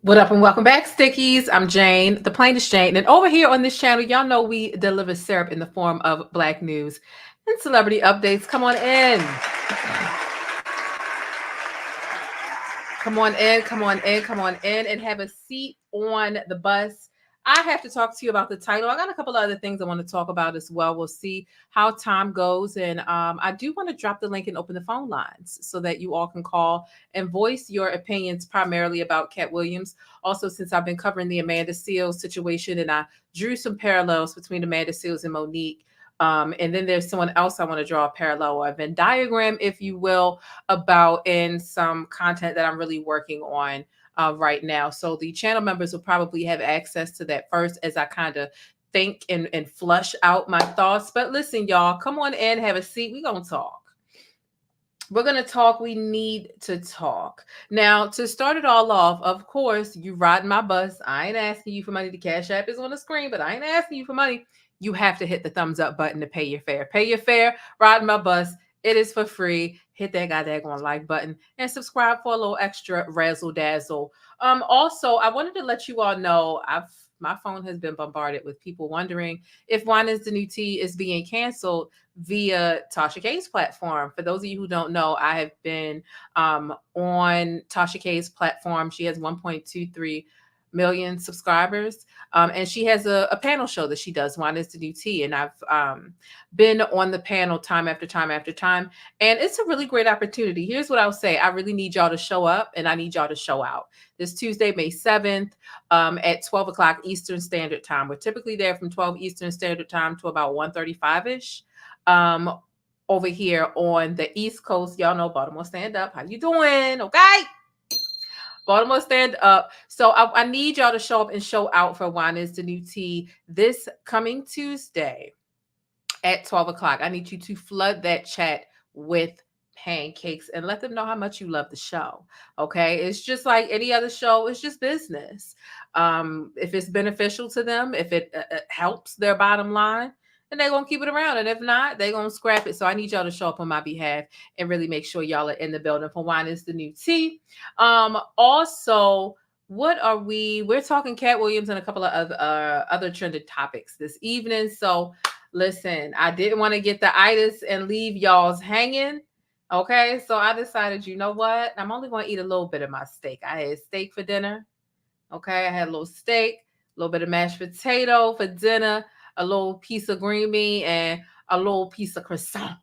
What up and welcome back, Stickies. I'm Jane, the plainest Jane. And over here on this channel, y'all know we deliver syrup in the form of Black news and celebrity updates. Come on in. Come on in, come on in, come on in and have a seat on the bus. I have to talk to you about the title. I got a couple of other things I want to talk about as well. We'll see how time goes. And I do want to drop the link and open the phone lines so that you all can call and voice your opinions primarily about Katt Williams. Also, since I've been covering the Amanda Seales situation and I drew some parallels between Amanda Seales and MoNique. And then there's someone else I want to draw a parallel or a Venn diagram, if you will, about in some content that I'm really working on right now. So the channel members will probably have access to that first as I kind of think and flush out my thoughts. But listen, y'all, come on in, have a seat. We're going to talk. We're going to talk. We need to talk. Now, to start it all off, of course, you riding my bus. I ain't asking you for money. The Cash App is on the screen, but I ain't asking you for money. You have to hit the thumbs up button to pay your fare. Pay your fare, riding my bus. It is for free. Hit that goddamn like button and subscribe for a little extra razzle dazzle. Also, I wanted to let you all know my phone has been bombarded with people wondering if Wine is the New Tea is being canceled via Tasha K's platform. For those of you who don't know, I have been on Tasha K's platform. She has 1.23 million subscribers. And she has a panel show that she does, Wine is the New Tea. And I've been on the panel time after time after time. And it's a really great opportunity. Here's what I'll say. I really need y'all to show up and I need y'all to show out. This Tuesday, May 7th at 12 o'clock Eastern Standard Time. We're typically there from 12 Eastern Standard Time to about 1:35-ish. Over here on the East Coast. Y'all know Baltimore Stand Up. How you doing? Okay. Baltimore Stand Up. So I need y'all to show up and show out for Wine is the New Tea this coming Tuesday at 12 o'clock. I need you to flood that chat with pancakes and let them know how much you love the show. Okay. It's just like any other show. It's just business. If it's beneficial to them, if it helps their bottom line, and they're going to keep it around. And if not, they're going to scrap it. So I need y'all to show up on my behalf and really make sure y'all are in the building for Wine is the New Tea. Also, what are we're talking Katt Williams and a couple of other trending topics this evening. So listen, I didn't want to get the itis and leave y'all's hanging. Okay, so I decided, you know what? I'm only going to eat a little bit of my steak. I had steak for dinner. Okay, I had a little steak, a little bit of mashed potato for dinner, a little piece of green bean, and a little piece of croissant.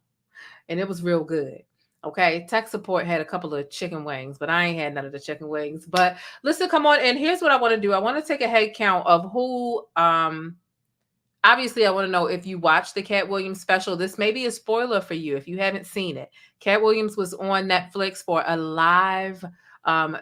And it was real good. Okay, tech support had a couple of chicken wings, but I ain't had none of the chicken wings. But listen, come on. And here's what I want to do. I want to take a head count of who, obviously, I want to know if you watched the Katt Williams special. This may be a spoiler for you if you haven't seen it. Katt Williams was on Netflix for a live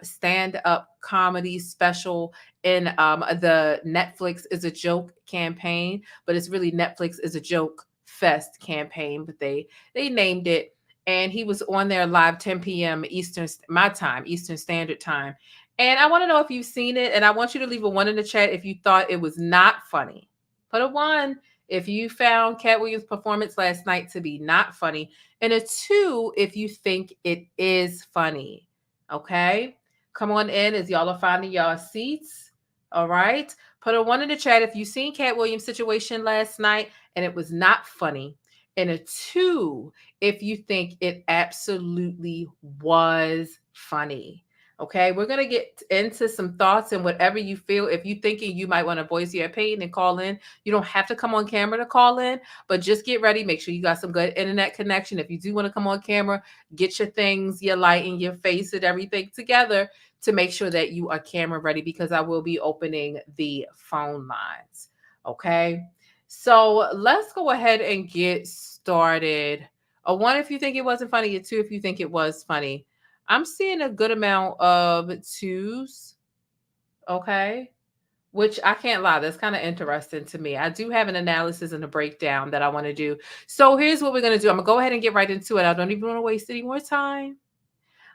stand-up comedy special in the Netflix is a Joke campaign, but it's really Netflix is a Joke Fest campaign, but they named it. And he was on there live 10 p.m. Eastern Standard Time. And I want to know if you've seen it, and I want you to leave a 1 in the chat if you thought it was not funny. Put a 1 if you found Katt Williams' performance last night to be not funny, and a 2 if you think it is funny. Okay, come on in as y'all are finding y'all seats. All right, put a 1 in the chat if you've seen Katt Williams' situation last night and it was not funny, and a 2 if you think it absolutely was funny. Okay, we're going to get into some thoughts and whatever you feel. If you're thinking you might want to voice your opinion and call in, you don't have to come on camera to call in, but just get ready. Make sure you got some good internet connection. If you do want to come on camera, get your things, your light and your face and everything together to make sure that you are camera ready, because I will be opening the phone lines. Okay, so let's go ahead and get started. A 1 if you think it wasn't funny, a 2 if you think it was funny. I'm seeing a good amount of 2s, okay, which I can't lie. That's kind of interesting to me. I do have an analysis and a breakdown that I want to do. So here's what we're going to do. I'm going to go ahead and get right into it. I don't even want to waste any more time.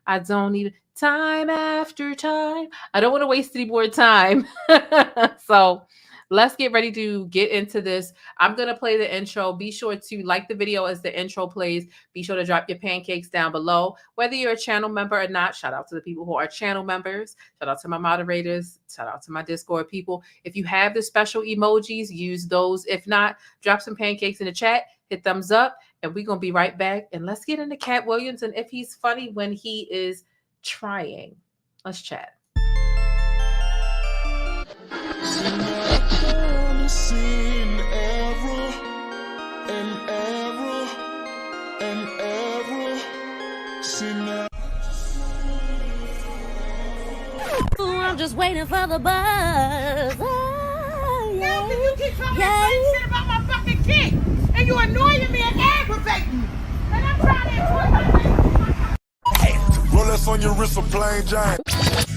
I don't need time after time. I don't want to waste any more time. So let's get ready to get into this. I'm going to play the intro. Be sure to like the video as the intro plays. Be sure to drop your pancakes down below. Whether you're a channel member or not, shout out to the people who are channel members. Shout out to my moderators. Shout out to my Discord people. If you have the special emojis, use those. If not, drop some pancakes in the chat. Hit thumbs up. And we're going to be right back. And let's get into Katt Williams and if he's funny when he is trying. Let's chat. I'm just waiting for the buzz. Oh, yeah. You keep talking that shit about my fucking kid, and you annoying me and aggravating me. And I'm trying to enjoy my life. Rolex on your wrist, a plain Jane.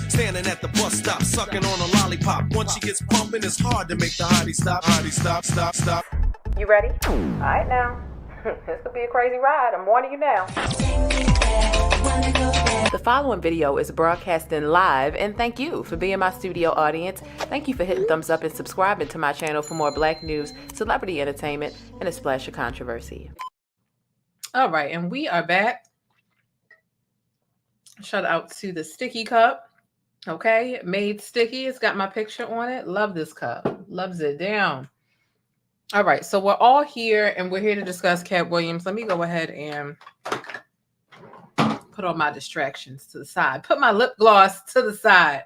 Standing at the bus stop, sucking on a lollipop. Once she gets pumping, it's hard to make the hottie stop. Hottie stop, stop, stop. You ready? All right now. This could be a crazy ride. I'm warning you now. The following video is broadcasting live, and thank you for being my studio audience. Thank you for hitting thumbs up and subscribing to my channel for more Black news, celebrity entertainment, and a splash of controversy. All right, and we are back. Shout out to the sticky cup. Okay, made sticky. It's got my picture on it. Love this cup. Loves it down. All right, so we're all here, and we're here to discuss Katt Williams. Let me go ahead and put all my distractions to the side. Put my lip gloss to the side.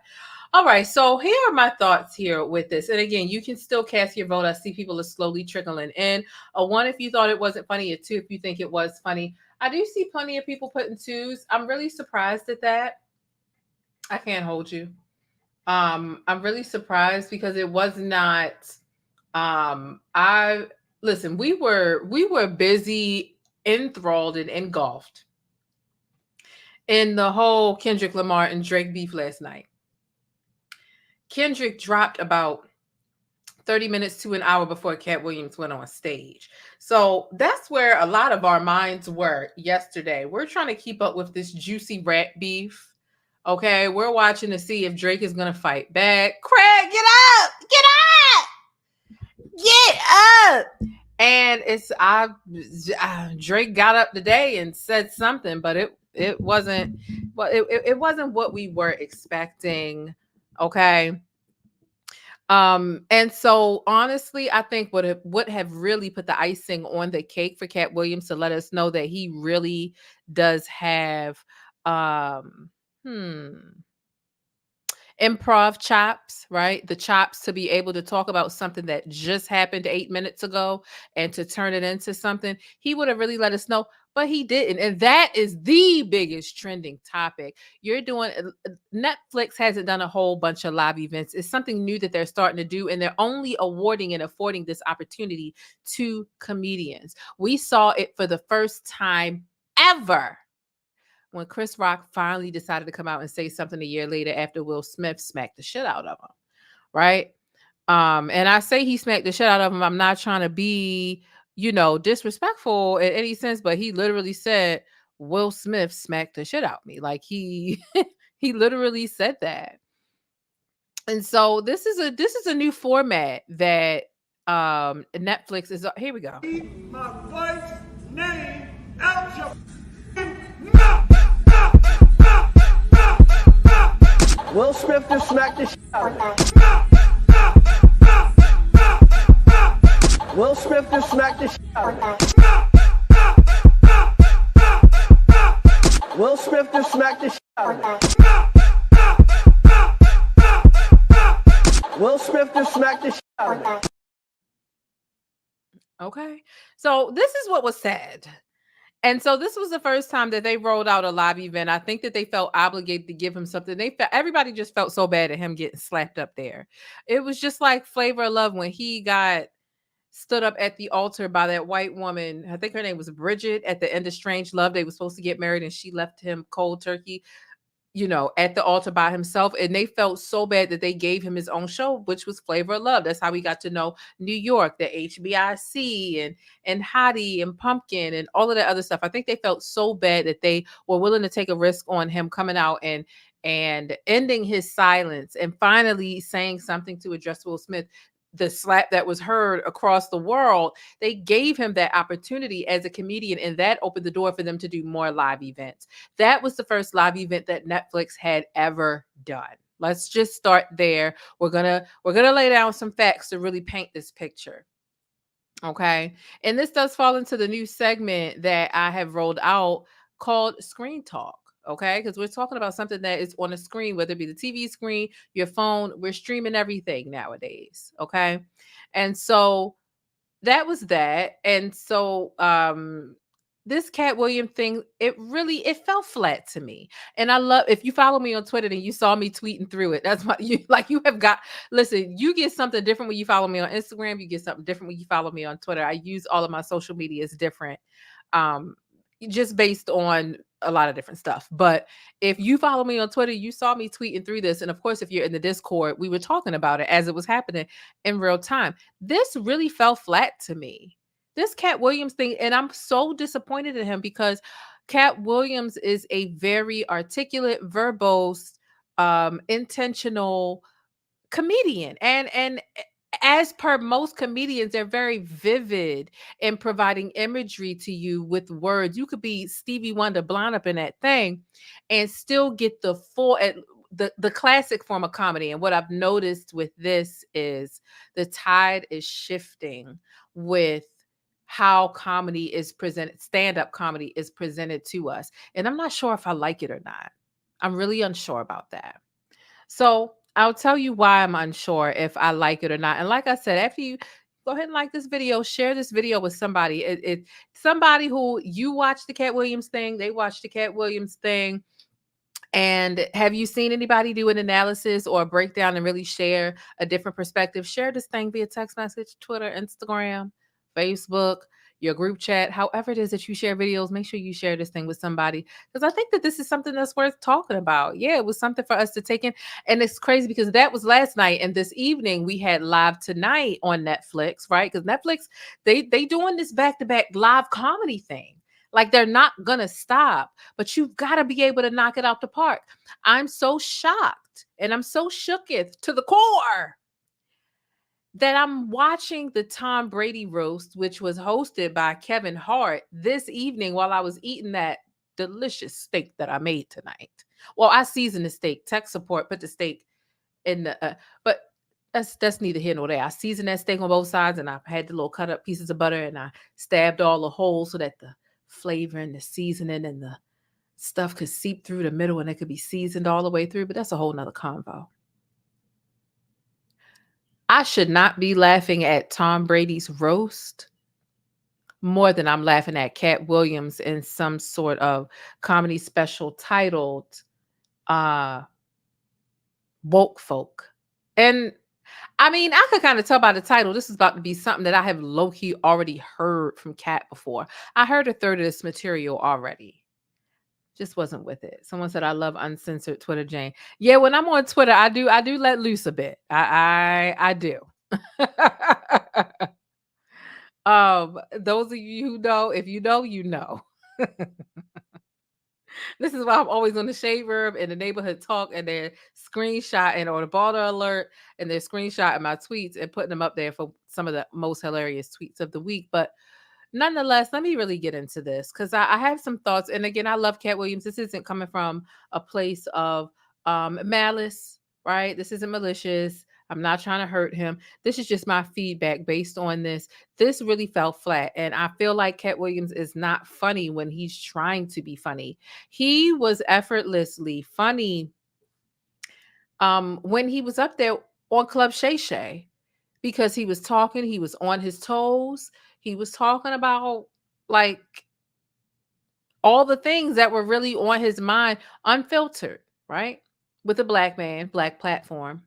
All right, so here are my thoughts here with this. And again, you can still cast your vote. I see people are slowly trickling in. A 1 if you thought it wasn't funny, a 2 if you think it was funny. I do see plenty of people putting 2s. I'm really surprised at that. I can't hold you. I'm really surprised because it was not. Listen, we were busy, enthralled, and engulfed in the whole Kendrick Lamar and Drake beef last night. Kendrick dropped about 30 minutes to an hour before Katt Williams went on stage. So that's where a lot of our minds were yesterday. We're trying to keep up with this juicy rat beef. Okay, we're watching to see if Drake is going to fight back. Craig, get up! Get up! Get up! And Drake got up today and said something, but it wasn't what we were expecting. Okay. And so honestly, I think what would have really put the icing on the cake for Katt Williams to let us know that he really does have improv chops, right? The chops to be able to talk about something that just happened 8 minutes ago and to turn it into something. He would have really let us know, but he didn't. And that is the biggest trending topic. Netflix hasn't done a whole bunch of live events. It's something new that they're starting to do, and they're only awarding and affording this opportunity to comedians. We saw it for the first time ever when Chris Rock finally decided to come out and say something a year later after Will Smith smacked the shit out of him, right? And I say he smacked the shit out of him. I'm not trying to be, disrespectful in any sense, but he literally said, Will Smith smacked the shit out of me. Like he literally said that. And so this is a new format that Netflix is. Here we go. My wife's name out your Will Smith just smacked the shit out of me. Will Smith just smacked the shit out of me. Will Smith just smacked the shit out of me. Will Smith just smacked the shit out of me. Okay. So this is what was said. And so this was the first time that they rolled out a live event. I think that they felt obligated to give him something. Everybody just felt so bad at him getting slapped up there. It was just like Flavor of Love when he got stood up at the altar by that white woman. I think her name was Bridget at the end of Strange Love. They were supposed to get married and she left him cold turkey, at the altar by himself. And they felt so bad that they gave him his own show, which was Flavor of Love. That's how we got to know New York, the HBIC and Hottie and Pumpkin and all of that other stuff. I think they felt so bad that they were willing to take a risk on him coming out and ending his silence and finally saying something to address Will Smith. the slap that was heard across the world, they gave him that opportunity as a comedian, and that opened the door for them to do more live events. That was the first live event that Netflix had ever done. Let's just start there. We're gonna lay down some facts to really paint this picture. Okay. And this does fall into the new segment that I have rolled out called Screen Talk. Okay. Because we're talking about something that is on a screen, whether it be the TV screen, your phone, we're streaming everything nowadays. Okay. And so that was that. And so this Katt Williams thing, it fell flat to me. And I love, if you follow me on Twitter and you saw me tweeting through it, that's what you have got. Listen, you get something different when you follow me on Instagram, you get something different when you follow me on Twitter. I use all of my social media as different. Just based on a lot of different stuff. But if you follow me on Twitter, you saw me tweeting through this. And of course, if you're in the Discord, we were talking about it as it was happening in real time. This really fell flat to me. This Katt Williams thing, and I'm so disappointed in him because Katt Williams is a very articulate, verbose, intentional comedian. And as per most comedians, they're very vivid in providing imagery to you with words. You could be Stevie Wonder blind up in that thing and still get the full the classic form of comedy. And what I've noticed with this is the tide is shifting with how comedy is presented, stand-up comedy is presented to us. And I'm not sure if I like it or not. I'm really unsure about that. So I'll tell you why I'm unsure if I like it or not. And like I said, after you go ahead and like this video, share this video with somebody. Somebody who you watch the Katt Williams thing, they watch the Katt Williams thing. And have you seen anybody do an analysis or a breakdown and really share a different perspective? Share this thing via text message, Twitter, Instagram, Facebook, your group chat, however it is that you share videos. Make sure you share this thing with somebody, because I think that this is something that's worth talking about. Yeah, it was something for us to take in. And it's crazy because that was last night, and this evening we had Live Tonight on Netflix, right? Because Netflix, they doing this back-to-back live comedy thing. Like, they're not gonna stop, but you've got to be able to knock it out the park. I'm so shocked and I'm so shooketh to the core that I'm watching the Tom Brady roast, which was hosted by Kevin Hart this evening while I was eating that delicious steak that I made tonight. Well, I seasoned the steak. Tech support put the steak in the, but that's neither here nor there. I seasoned that steak on both sides, and I had the little cut up pieces of butter, and I stabbed all the holes so that the flavor and the seasoning and the stuff could seep through the middle and it could be seasoned all the way through. But that's a whole nother convo. I should not be laughing at Tom Brady's roast more than I'm laughing at Katt Williams in some sort of comedy special titled Woke Foke. And I mean, I could kind of tell by the title, this is about to be something that I have low-key already heard from Katt before. I heard a third of this material already. Just wasn't with it. Someone said, I love uncensored Twitter, Jane. Yeah, when I'm on Twitter, I do let loose a bit. I do. Those of you who know, if you know, you know. This is why I'm always on the Shade Room and the Neighborhood Talk, and they're screenshotting, or the Balder Alert, and they're screenshotting my tweets and putting them up there for some of the most hilarious tweets of the week. But nonetheless, let me really get into this, because I have some thoughts. And again, I love Katt Williams. This isn't coming from a place of malice, right? This isn't malicious. I'm not trying to hurt him. This is just my feedback based on this. This really fell flat. And I feel like Katt Williams is not funny when he's trying to be funny. He was effortlessly funny when he was up there on Club Shay, because he was talking, he was on his toes. He was talking about like all the things that were really on his mind, unfiltered, right? With a black man, black platform.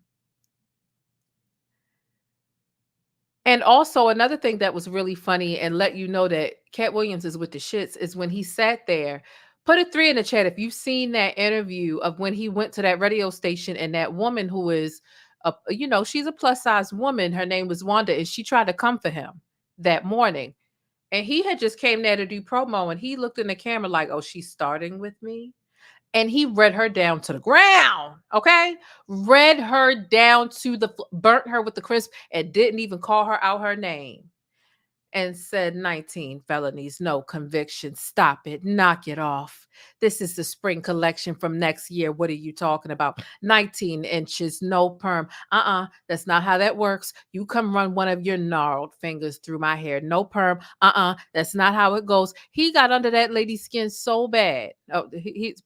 And also another thing that was really funny and let you know that Katt Williams is with the shits is when he sat there. Put a 3 in the chat if you've seen that interview of when he went to that radio station, and that woman who is, she's a plus size woman. Her name was Wanda, and she tried to come for him that morning. And he had just came there to do promo, and he looked in the camera like, oh, she's starting with me. and he read her down to the ground. Okay, read her down to the burnt her with the crisp, and didn't even call her out her name. And said 19 felonies, no convictions. Stop it. Knock it off. This is the spring collection from next year. What are you talking about? 19 inches, no perm. That's not how that works. You come run one of your gnarled fingers through my hair. No perm. That's not how it goes. He got under that lady's skin so bad. Oh,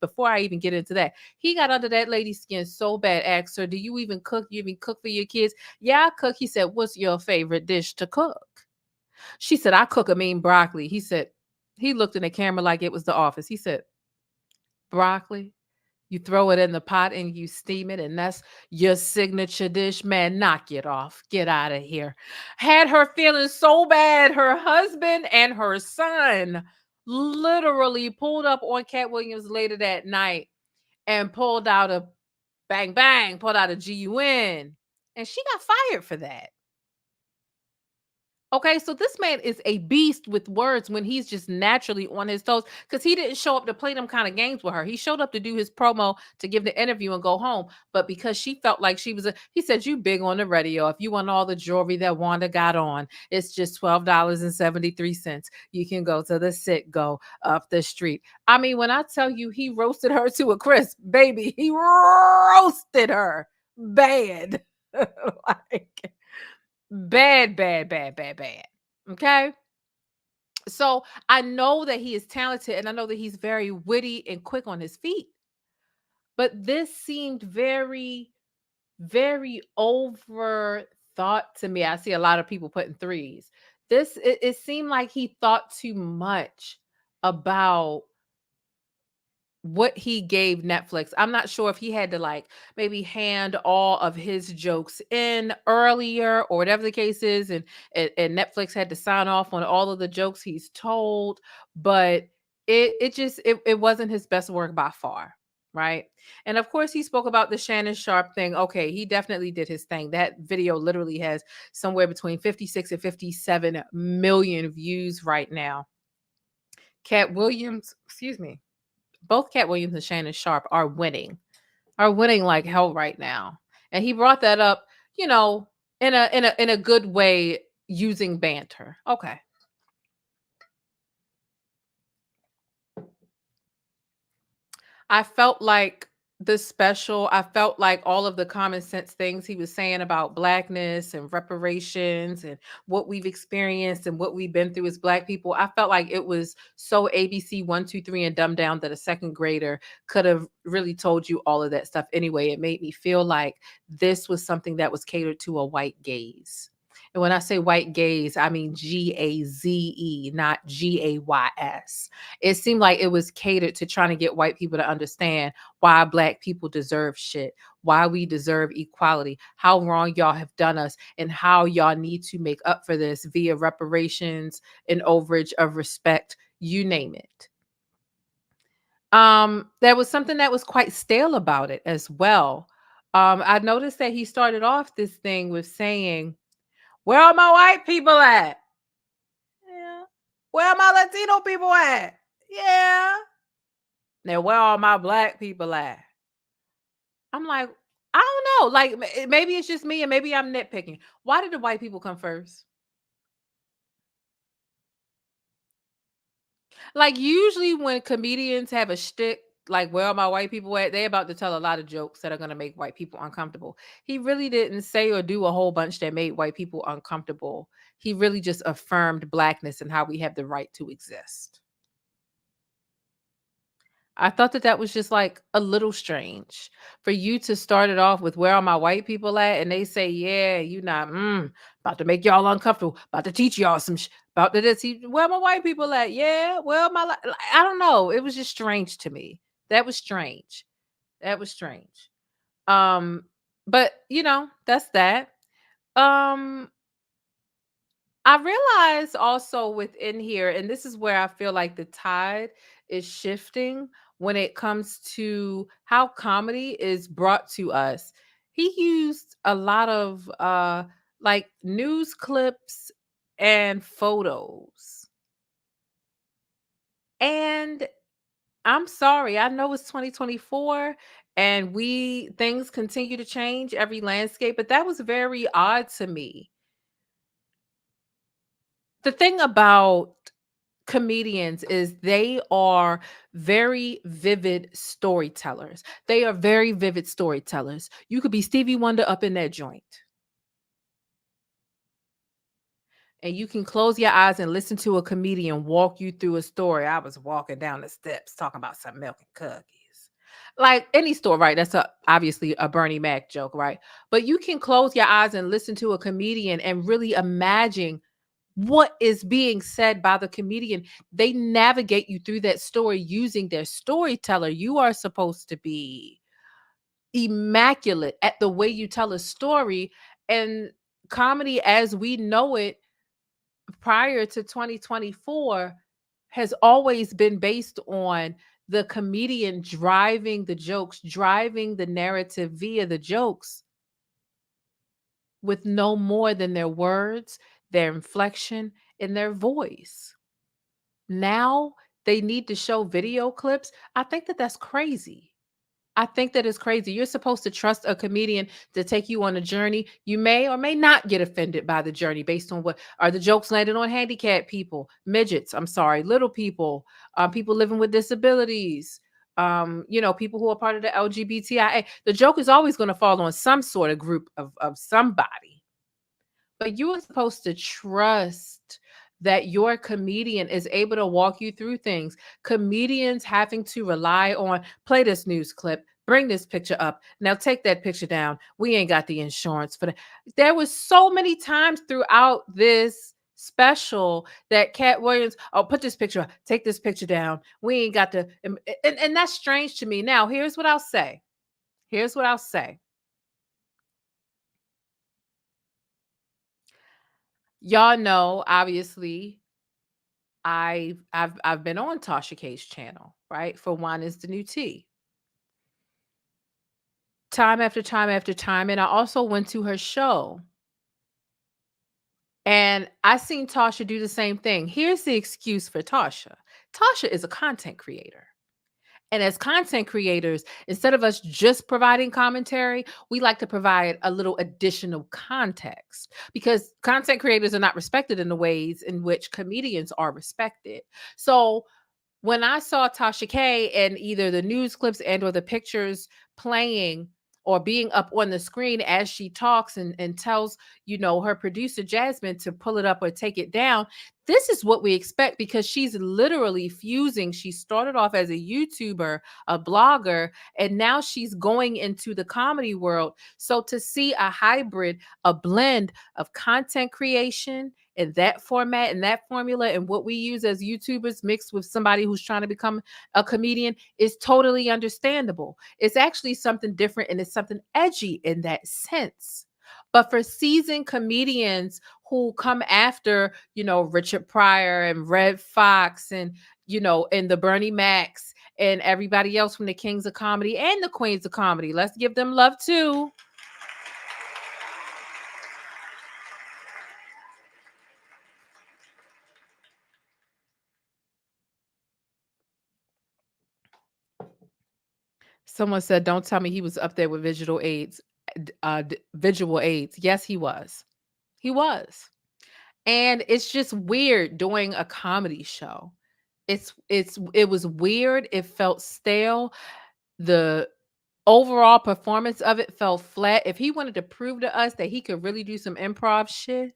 before I even get into that, he got under that lady's skin so bad. Asked her, do you even cook? You even cook for your kids? Yeah, I cook. He said, what's your favorite dish to cook? She said, I cook a mean broccoli. He said, he looked in the camera like it was The Office. He said, broccoli? You throw it in the pot and you steam it, and that's your signature dish? Man, knock it off. Get out of here. Had her feeling so bad, her husband and her son literally pulled up on Katt Williams later that night and pulled out a bang, bang, pulled out a GUN. And she got fired for that. Okay, so this man is a beast with words when he's just naturally on his toes, because he didn't show up to play them kind of games with her. He showed up to do his promo, to give the interview and go home. But because she felt like she was he said, you big on the radio. If you want all the jewelry that Wanda got on, it's just $12.73. You can go to the Sit Go up the street. I mean, when I tell you he roasted her to a crisp, baby, he roasted her bad. Like, bad. Okay. So I know that he is talented, and I know that he's very witty and quick on his feet. But this seemed very, very overthought to me. I see a lot of people putting threes. It seemed like he thought too much about what he gave Netflix. I'm not sure if he had to like maybe hand all of his jokes in earlier or whatever the case is, and Netflix had to sign off on all of the jokes he's told, but it wasn't his best work by far, right? And of course he spoke about the Shannon Sharpe thing. Okay, he definitely did his thing. That video literally has somewhere between 56 and 57 million views right now. Katt Williams, excuse me. Both Katt Williams and Shannon Sharpe are winning like hell right now. And he brought that up, in a good way, using banter. Okay. I felt like I felt like all of the common sense things he was saying about blackness and reparations and what we've experienced and what we've been through as Black people, I felt like it was so ABC 1, 2, 3 and dumbed down that a second grader could have really told you all of that stuff anyway. It made me feel like this was something that was catered to a white gaze. And when I say white gaze, I mean GAZE, not GAYS. It seemed like it was catered to trying to get white people to understand why Black people deserve shit, why we deserve equality, how wrong y'all have done us, and how y'all need to make up for this via reparations and overage of respect, you name it. There was something that was quite stale about it as well. I noticed that he started off this thing with saying, where are my white people at? Yeah. Where are my Latino people at? Yeah. Now, where are my Black people at? I'm like, I don't know. Like, maybe it's just me and maybe I'm nitpicking. Why did the white people come first? Like, usually when comedians have a shtick, like, where are my white people at? They're about to tell a lot of jokes that are going to make white people uncomfortable. He really didn't say or do a whole bunch that made white people uncomfortable. He really just affirmed Blackness and how we have the right to exist. I thought that was just like a little strange for you to start it off with, where are my white people at? And they say, yeah, you not about to make y'all uncomfortable, about to teach y'all some about this. Where are my white people at? Yeah, well, I don't know. It was just strange to me. That was strange. But that's that. I realize also within here, and this is where I feel like the tide is shifting when it comes to how comedy is brought to us. He used a lot of like news clips and photos. And I'm sorry. I know it's 2024 and things continue to change every landscape, but that was very odd to me. The thing about comedians is they are very vivid storytellers. They are very vivid storytellers. You could be Stevie Wonder up in that joint. And you can close your eyes and listen to a comedian walk you through a story. I was walking down the steps talking about some milk and cookies. Like any story, right? That's obviously a Bernie Mac joke, right? But you can close your eyes and listen to a comedian and really imagine what is being said by the comedian. They navigate you through that story using their storyteller. You are supposed to be immaculate at the way you tell a story. And comedy as we know it prior to 2024 has always been based on the comedian driving the jokes, driving the narrative via the jokes with no more than their words, their inflection, and their voice. Now they need to show video clips. I think that that's crazy. I think that is crazy. You're supposed to trust a comedian to take you on a journey. You may or may not get offended by the journey based on what are the jokes landed on handicapped people, midgets, I'm sorry, little people, people living with disabilities, people who are part of the LGBTIA. The joke is always going to fall on some sort of group of somebody. But you are supposed to trust that your comedian is able to walk you through things. Comedians having to rely on play this news clip, bring this picture up. Now take that picture down. We ain't got the insurance for that. There was so many times throughout this special that Katt Williams, oh, put this picture up, take this picture down. We ain't got the and that's strange to me. Now, here's what I'll say. Here's what I'll say. Y'all know, obviously, I've been on Tasha K's channel, right? For Wine is the New Tea. Time after time after time. And I also went to her show. And I seen Tasha do the same thing. Here's the excuse for Tasha. Tasha is a content creator. And as content creators, instead of us just providing commentary, we like to provide a little additional context because content creators are not respected in the ways in which comedians are respected. So when I saw Tasha K and either the news clips and or the pictures playing or being up on the screen as she talks and tells, her producer Jasmine to pull it up or take it down, this is what we expect because she's literally fusing. She started off as a YouTuber, a blogger, and now she's going into the comedy world. So to see a hybrid, a blend of content creation in that format and that formula and what we use as YouTubers mixed with somebody who's trying to become a comedian is totally understandable. It's actually something different and it's something edgy in that sense. But for seasoned comedians who come after, Richard Pryor and Red Fox and, and the Bernie Macs and everybody else from the Kings of Comedy and the Queens of Comedy, let's give them love too. Someone said, don't tell me he was up there with visual aids. Visual aids. Yes, he was. He was. And it's just weird doing a comedy show. It was weird. It felt stale. The overall performance of it felt flat. If he wanted to prove to us that he could really do some improv shit,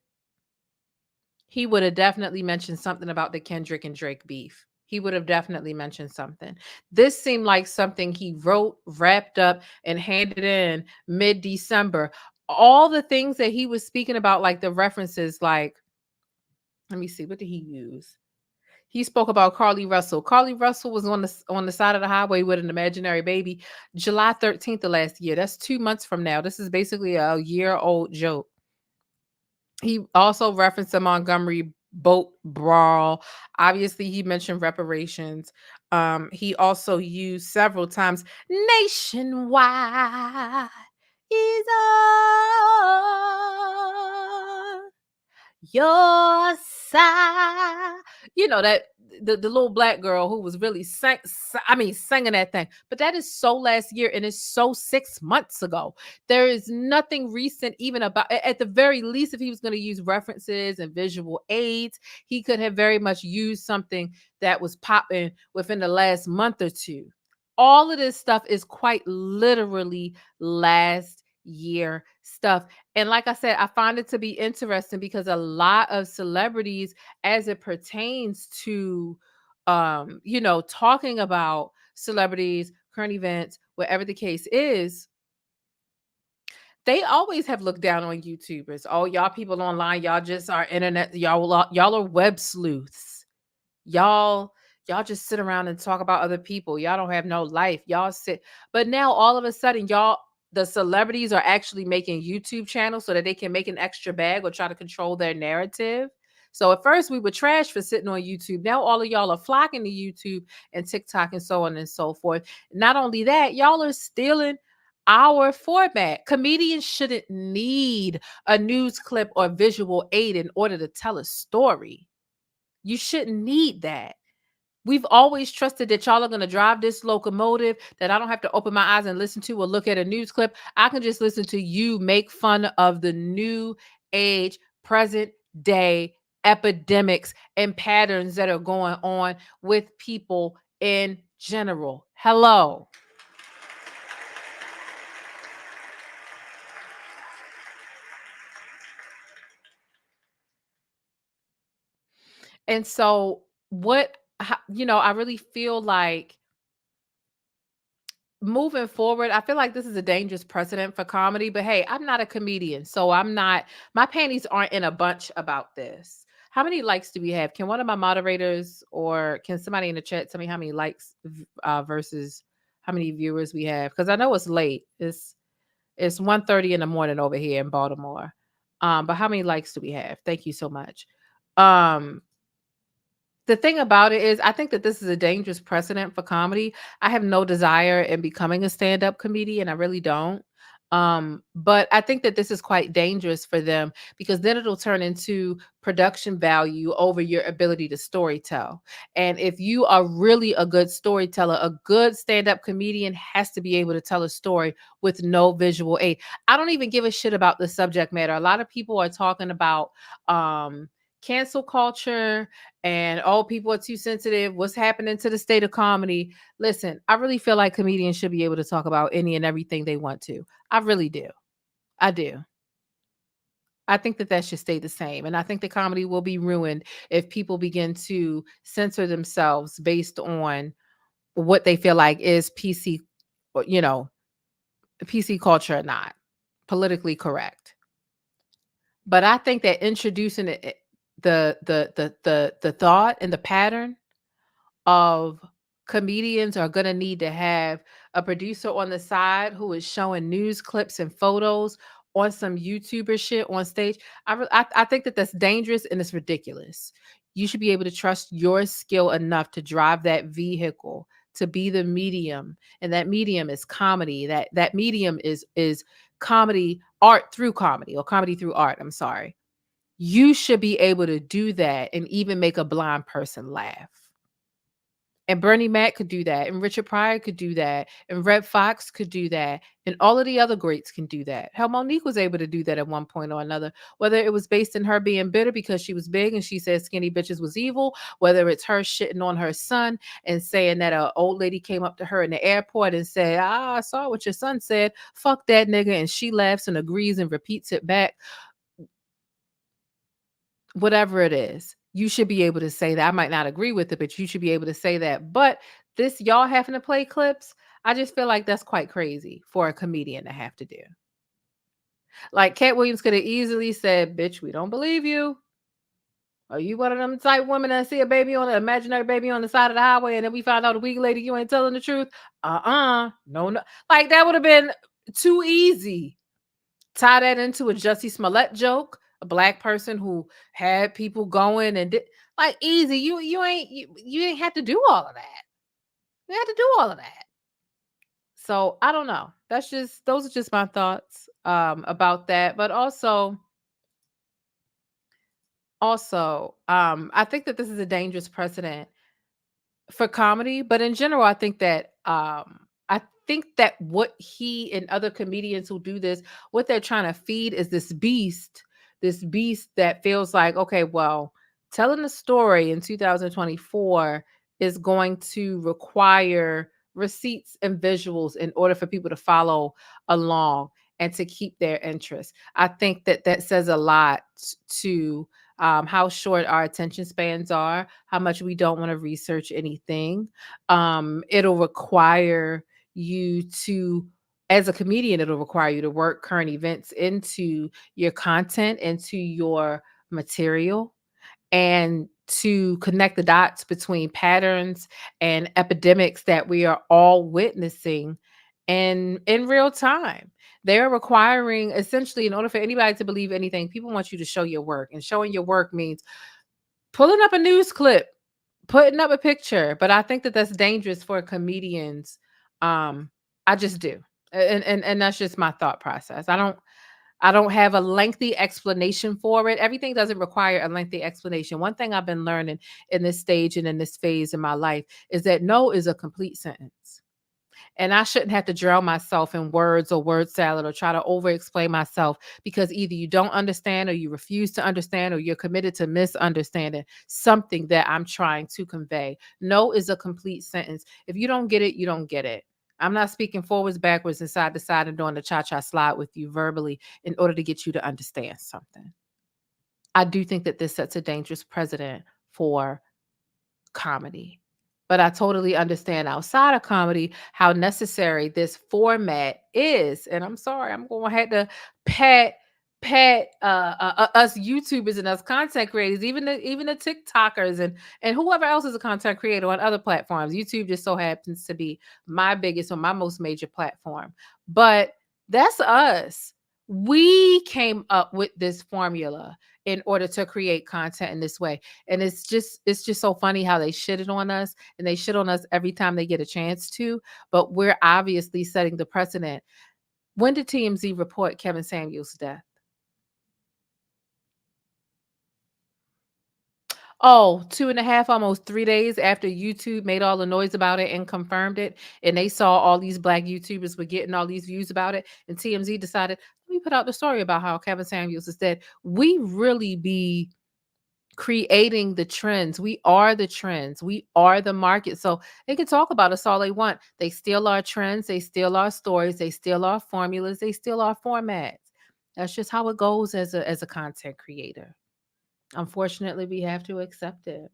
he would have definitely mentioned something about the Kendrick and Drake beef. He would have definitely mentioned something. This seemed like something he wrote, wrapped up, and handed in mid-December. All the things that he was speaking about, like the references, like, let me see, what did he use? He spoke about Carly Russell. Carly Russell was on the side of the highway with an imaginary baby July 13th of last year. That's 2 months from now. This is basically a year-old joke. He also referenced the Montgomery boat brawl. Obviously, he mentioned reparations. He also used several times nationwide is on your side. That the little black girl who was really singing that thing. But that is so last year, and it's so 6 months ago. There is nothing recent even about. At the very least, if he was going to use references and visual aids, he could have very much used something that was popping within the last month or two. All of this stuff is quite literally last year stuff. And like I said, I find it to be interesting because a lot of celebrities, as it pertains to talking about celebrities, current events, whatever the case is, they always have looked down on YouTubers. Oh, y'all people online, y'all just are internet, y'all are web sleuths. Y'all just sit around and talk about other people. Y'all don't have no life. Y'all sit. But now all of a sudden, the celebrities are actually making YouTube channels so that they can make an extra bag or try to control their narrative. So at first we were trash for sitting on YouTube. Now all of y'all are flocking to YouTube and TikTok and so on and so forth. Not only that, y'all are stealing our format. Comedians shouldn't need a news clip or visual aid in order to tell a story. You shouldn't need that. We've always trusted that y'all are going to drive this locomotive, that I don't have to open my eyes and listen to or look at a news clip. I can just listen to you make fun of the new age, present day epidemics and patterns that are going on with people in general. Hello. And so I really feel like moving forward, I feel like this is a dangerous precedent for comedy, but hey, I'm not a comedian, so my panties aren't in a bunch about this. How many likes do we have? Can one of my moderators or can somebody in the chat tell me how many likes versus how many viewers we have? Because I know it's late. It's 1:30 in the morning over here in Baltimore. But how many likes do we have? Thank you so much. The thing about it is, I think that this is a dangerous precedent for comedy. I have no desire in becoming a stand-up comedian. I really don't. But I think that this is quite dangerous for them because then it'll turn into production value over your ability to storytell. And if you are really a good storyteller, a good stand-up comedian has to be able to tell a story with no visual aid. I don't even give a shit about the subject matter. A lot of people are talking about cancel culture and people are too sensitive. What's happening to the state of comedy? Listen, I really feel like comedians should be able to talk about any and everything they want to. I really do. I do. I think that should stay the same. And I think the comedy will be ruined if people begin to censor themselves based on what they feel like is PC, PC culture or not, politically correct. But I think that introducing the thought and the pattern of comedians are going to need to have a producer on the side who is showing news clips and photos on some YouTuber shit on stage. I think that that's dangerous and it's ridiculous. You should be able to trust your skill enough to drive that vehicle, to be the medium, and that medium is comedy. That medium is comedy, art through comedy, or comedy through art. I'm sorry. You should be able to do that and even make a blind person laugh. And Bernie Mac could do that, and Richard Pryor could do that, and Red Fox could do that, and all of the other greats can do that. Hell, MoNique was able to do that at one point or another, whether it was based in her being bitter because she was big and she said skinny bitches was evil, whether it's her shitting on her son and saying that an old lady came up to her in the airport and said, I saw what your son said, fuck that nigga, and she laughs and agrees and repeats it back. Whatever it is, you should be able to say that. I might not agree with it, but you should be able to say that. But this, y'all having to play clips, I just feel like that's quite crazy for a comedian to have to do. Like Katt Williams could have easily said, bitch, we don't believe you. Are you one of them type women that see a baby on an imaginary baby on the side of the highway and then we find out a week later you ain't telling the truth? No. Like that would have been too easy. Tie that into a Jussie Smollett joke. A black person who had people going and like easy. You ain't have to do all of that. You had to do all of that. So I don't know. Those are just my thoughts about that. But also, I think that this is a dangerous precedent for comedy, but in general, I think that what he and other comedians who do this, what they're trying to feed is this beast that feels like, okay, well, telling a story in 2024 is going to require receipts and visuals in order for people to follow along and to keep their interest. I think that that says a lot to how short our attention spans are, how much we don't want to research anything. It'll require you to, as a comedian, it'll require you to work current events into your content, into your material, and to connect the dots between patterns and epidemics that we are all witnessing in real time. They're requiring, essentially, in order for anybody to believe anything, people want you to show your work. And showing your work means pulling up a news clip, putting up a picture. But I think that that's dangerous for comedians. I just do. And that's just my thought process. I don't have a lengthy explanation for it. Everything doesn't require a lengthy explanation. One thing I've been learning in this stage and in this phase in my life is that no is a complete sentence. And I shouldn't have to drown myself in words or word salad or try to over explain myself, because either you don't understand or you refuse to understand or you're committed to misunderstanding something that I'm trying to convey. No is a complete sentence. If you don't get it, you don't get it. I'm not speaking forwards, backwards, and side to side and doing the cha-cha slide with you verbally in order to get you to understand something. I do think that this sets a dangerous precedent for comedy. But I totally understand outside of comedy how necessary this format is. And I'm sorry, I'm going to have to pat us YouTubers and us content creators, even the TikTokers and whoever else is a content creator on other platforms. YouTube just so happens to be my biggest or my most major platform. But that's us. We came up with this formula in order to create content in this way. And it's just so funny how they shit it on us, and they shit on us every time they get a chance to, but we're obviously setting the precedent. When did TMZ report Kevin Samuels' death? Oh, 2.5, almost 3 days after YouTube made all the noise about it and confirmed it. And they saw all these Black YouTubers were getting all these views about it. And TMZ decided, let me put out the story about how Kevin Samuels is dead. We really be creating the trends. We are the trends. We are the market. So they can talk about us all they want. They steal our trends. They steal our stories. They steal our formulas. They steal our formats. That's just how it goes as a content creator. Unfortunately, we have to accept it.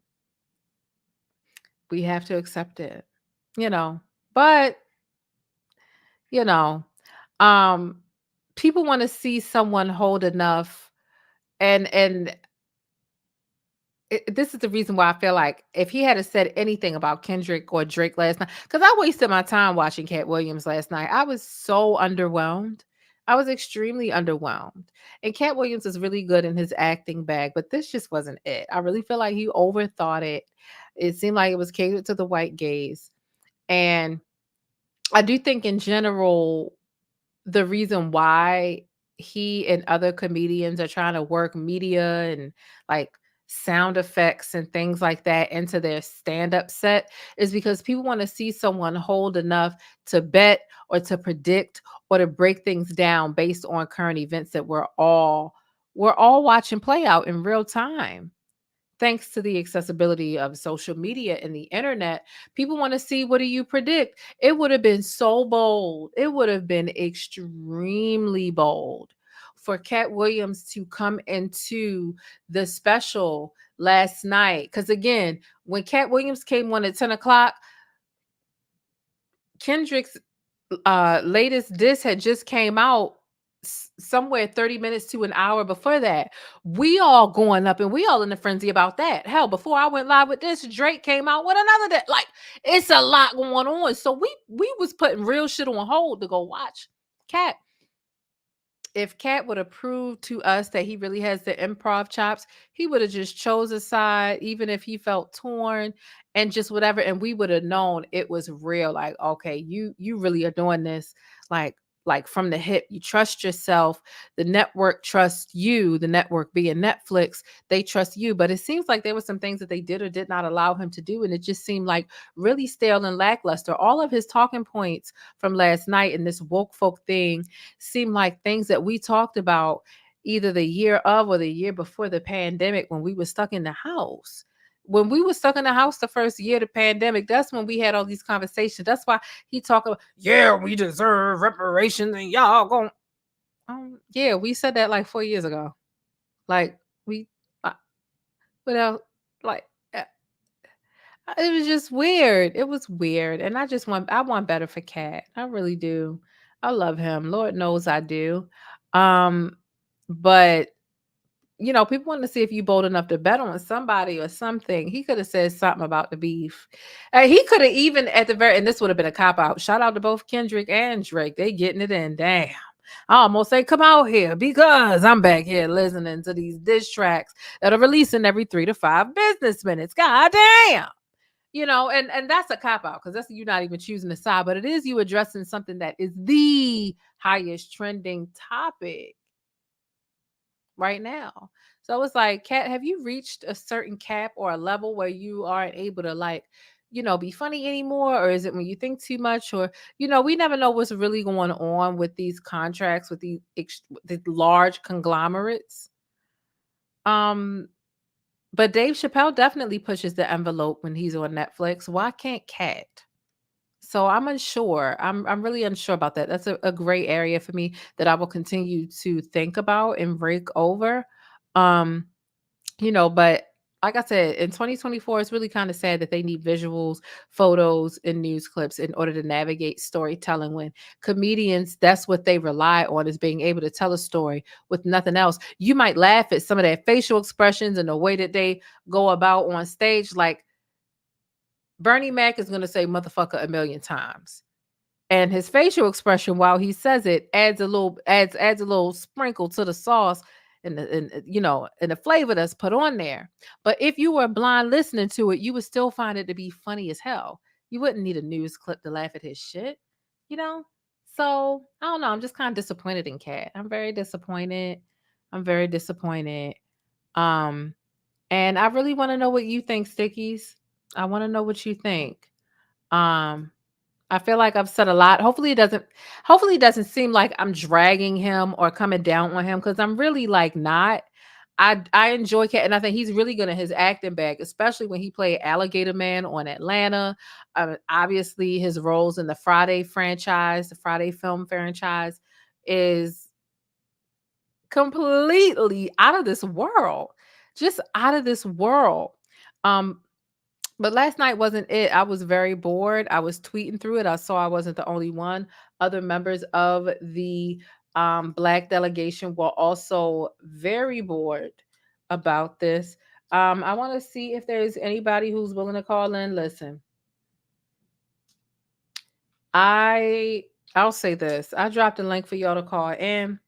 We have to accept it, but, you know, people want to see someone hold enough. And this is the reason why I feel like if he had said anything about Kendrick or Drake last night, because I wasted my time watching Katt Williams last night. I was so underwhelmed. I was extremely underwhelmed. And Katt Williams is really good in his acting bag, but this just wasn't it. I really feel like he overthought it. It seemed like it was catered to the white gaze. And I do think in general, the reason why he and other comedians are trying to work media and like sound effects and things like that into their stand-up set is because people want to see someone hold enough to bet or to predict or to break things down based on current events that we're all watching play out in real time. Thanks to the accessibility of social media and the internet, people want to see, what do you predict? It would have been so bold. It would have been extremely bold for Katt Williams to come into the special last night. Because again, when Katt Williams came on at 10 o'clock, Kendrick's latest diss had just came out somewhere 30 minutes to an hour before that. We all going up and we all in a frenzy about that. Hell, before I went live with this, Drake came out with another that. Like, it's a lot going on. So we was putting real shit on hold to go watch Katt. If Katt would have proved to us that he really has the improv chops, he would have just chose a side, even if he felt torn and just whatever. And we would have known it was real. Like, okay, you really are doing this. Like like from the hip. You trust yourself. The network trusts you. The network being Netflix, they trust you. But it seems like there were some things that they did or did not allow him to do, and it just seemed like really stale and lackluster. All of his talking points from last night and this woke folk thing seemed like things that we talked about either the year of or the year before the pandemic when we were stuck in the house. When we were stuck in the house the first year of the pandemic, that's when we had all these conversations. That's why he talked about, yeah, we deserve reparations and y'all going. Yeah, we said that like 4 years ago. Like we, without like, it was just weird. It was weird, and I want better for Katt. I really do. I love him. Lord knows I do. But people want to see if you bold enough to bet on somebody or something. He could have said something about the beef. He could have even at the very, and this would have been a cop out. Shout out to both Kendrick and Drake. They getting it in. Damn. I almost say, come out here because I'm back here listening to these diss tracks that are releasing every 3 to 5 business minutes. God damn. And that's a cop out because that's you not even choosing a side, but it is you addressing something that is the highest trending topic right now. So it's like, Katt, have you reached a certain cap or a level where you aren't able to be funny anymore? Or is it when you think too much? Or, we never know what's really going on with these contracts, with these large conglomerates. But Dave Chappelle definitely pushes the envelope when he's on Netflix. Why can't Katt? So I'm unsure. I'm really unsure about that. That's a gray area for me that I will continue to think about and rake over. But like I said, in 2024, it's really kind of sad that they need visuals, photos, and news clips in order to navigate storytelling when comedians, that's what they rely on, is being able to tell a story with nothing else. You might laugh at some of their facial expressions and the way that they go about on stage. Like Bernie Mac is going to say motherfucker a million times. And his facial expression while he says it adds a little sprinkle to the sauce and the flavor that's put on there. But if you were blind listening to it, you would still find it to be funny as hell. You wouldn't need a news clip to laugh at his shit, So I don't know. I'm just kind of disappointed in Katt. I'm very disappointed. And I really want to know what you think, Stickies. I want to know what you think. I feel like I've said a lot. Hopefully it doesn't seem like I'm dragging him or coming down on him, because I'm really not. I enjoy Katt, and I think he's really good at his acting bag, especially when he played Alligator Man on Atlanta. Obviously, his roles in the Friday film franchise, is completely out of this world. Just out of this world. But last night wasn't it. I was very bored. I was tweeting through it. I saw I wasn't the only one. Other members of the Black delegation were also very bored about this. I want to see if there's anybody who's willing to call in. Listen, I'll say this. I dropped a link for y'all to call in.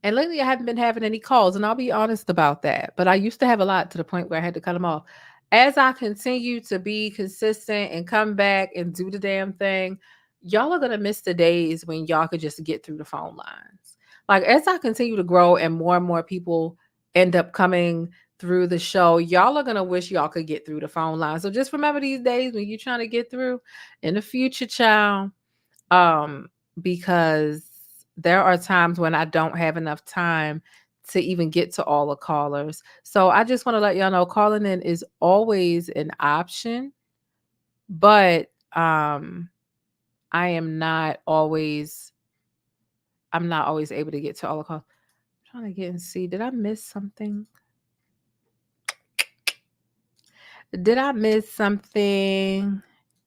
And lately I haven't been having any calls, and I'll be honest about that. But I used to have a lot, to the point where I had to cut them off. As I continue to be consistent and come back and do the damn thing, y'all are going to miss the days when y'all could just get through the phone lines. Like, as I continue to grow and more people end up coming through the show, y'all are going to wish y'all could get through the phone line. So just remember these days when you're trying to get through in the future, child, because there are times when I don't have enough time to even get to all the callers. So I just want to let y'all know, calling in is always an option, but I'm not always able to get to all the calls. I'm trying to get and see, did I miss something?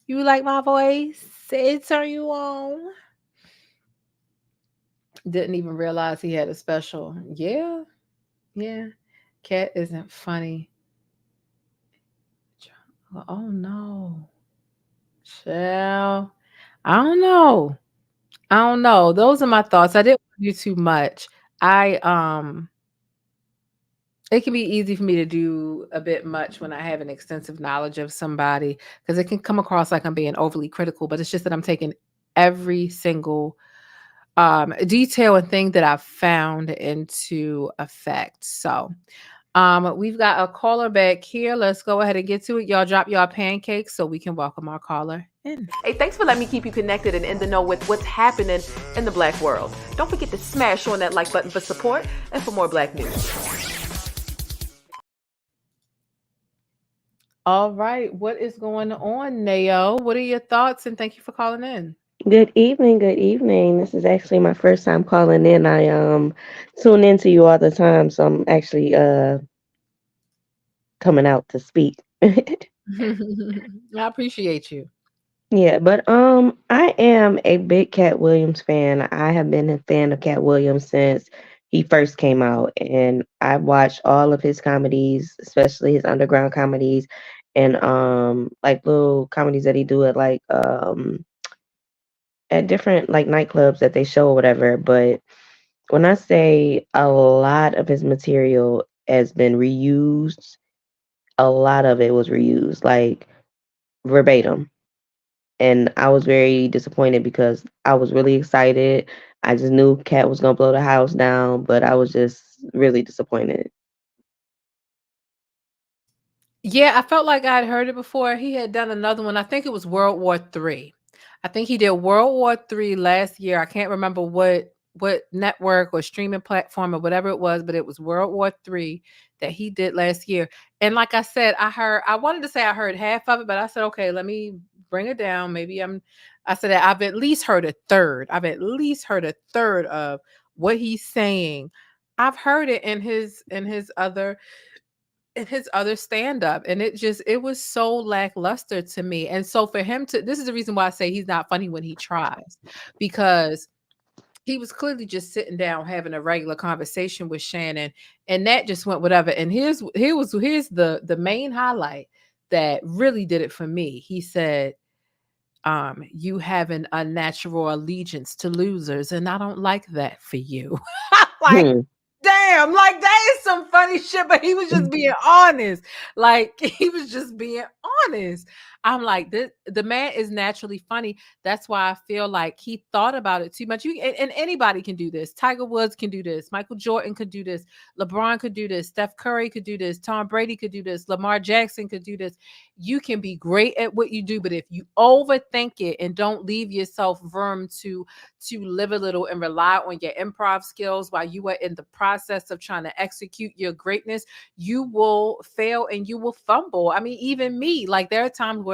You like my voice? It turn you on? Didn't even realize he had a special. Yeah. Katt isn't funny. Oh no. Child. I don't know. Those are my thoughts. I didn't want to do too much. It can be easy for me to do a bit much when I have an extensive knowledge of somebody, because it can come across like I'm being overly critical, but it's just that I'm taking every single detail and thing that I've found into effect. So we've got a caller back here. Let's go ahead and get to it. Y'all drop y'all pancakes so we can welcome our caller in. Hey, thanks for letting me keep you connected and in the know with what's happening in the Black world. Don't forget to smash on that like button for support and for more Black news. All right. What is going on, Nao? What are your thoughts? And thank you for calling in. Good evening, good evening. This is actually my first time calling in. I tune into you all the time, so I'm actually coming out to speak. I appreciate you. Yeah, but I am a big Katt Williams fan. I have been a fan of Katt Williams since he first came out, and I've watched all of his comedies, especially his underground comedies, and like little comedies that he do at different like nightclubs that they show or whatever. But when I say a lot of his material has been reused, a lot of it was reused, like verbatim. And I was very disappointed because I was really excited. I just knew Katt was gonna blow the house down, but I was just really disappointed. Yeah, I felt like I'd heard it before. He had done another one. I think it was World War III. I think he did World War III last year. I can't remember what network or streaming platform or whatever it was, but it was World War III that he did last year. And like I said, I wanted to say I heard half of it, but I said, okay, let me bring it down. I said that I've at least heard a third. I've at least heard a third of what he's saying. I've heard it in his other stand-up, and it was so lackluster to me. And so for him to, this is the reason why I say he's not funny when he tries, because he was clearly just sitting down having a regular conversation with Shannon, and that just went whatever. And here's the main highlight that really did it for me. He said, you have an unnatural allegiance to losers, and I don't like that for you. Like, Hmm. damn, like that is some funny shit, but he was just being honest. Like he was just being honest. I'm like, the man is naturally funny. That's why I feel like he thought about it too much. And anybody can do this. Tiger Woods can do this. Michael Jordan could do this. LeBron could do this. Steph Curry could do this. Tom Brady could do this. Lamar Jackson could do this. You can be great at what you do, but if you overthink it and don't leave yourself room to live a little and rely on your improv skills while you are in the process of trying to execute your greatness, you will fail and you will fumble. I mean, even me, like there are times where,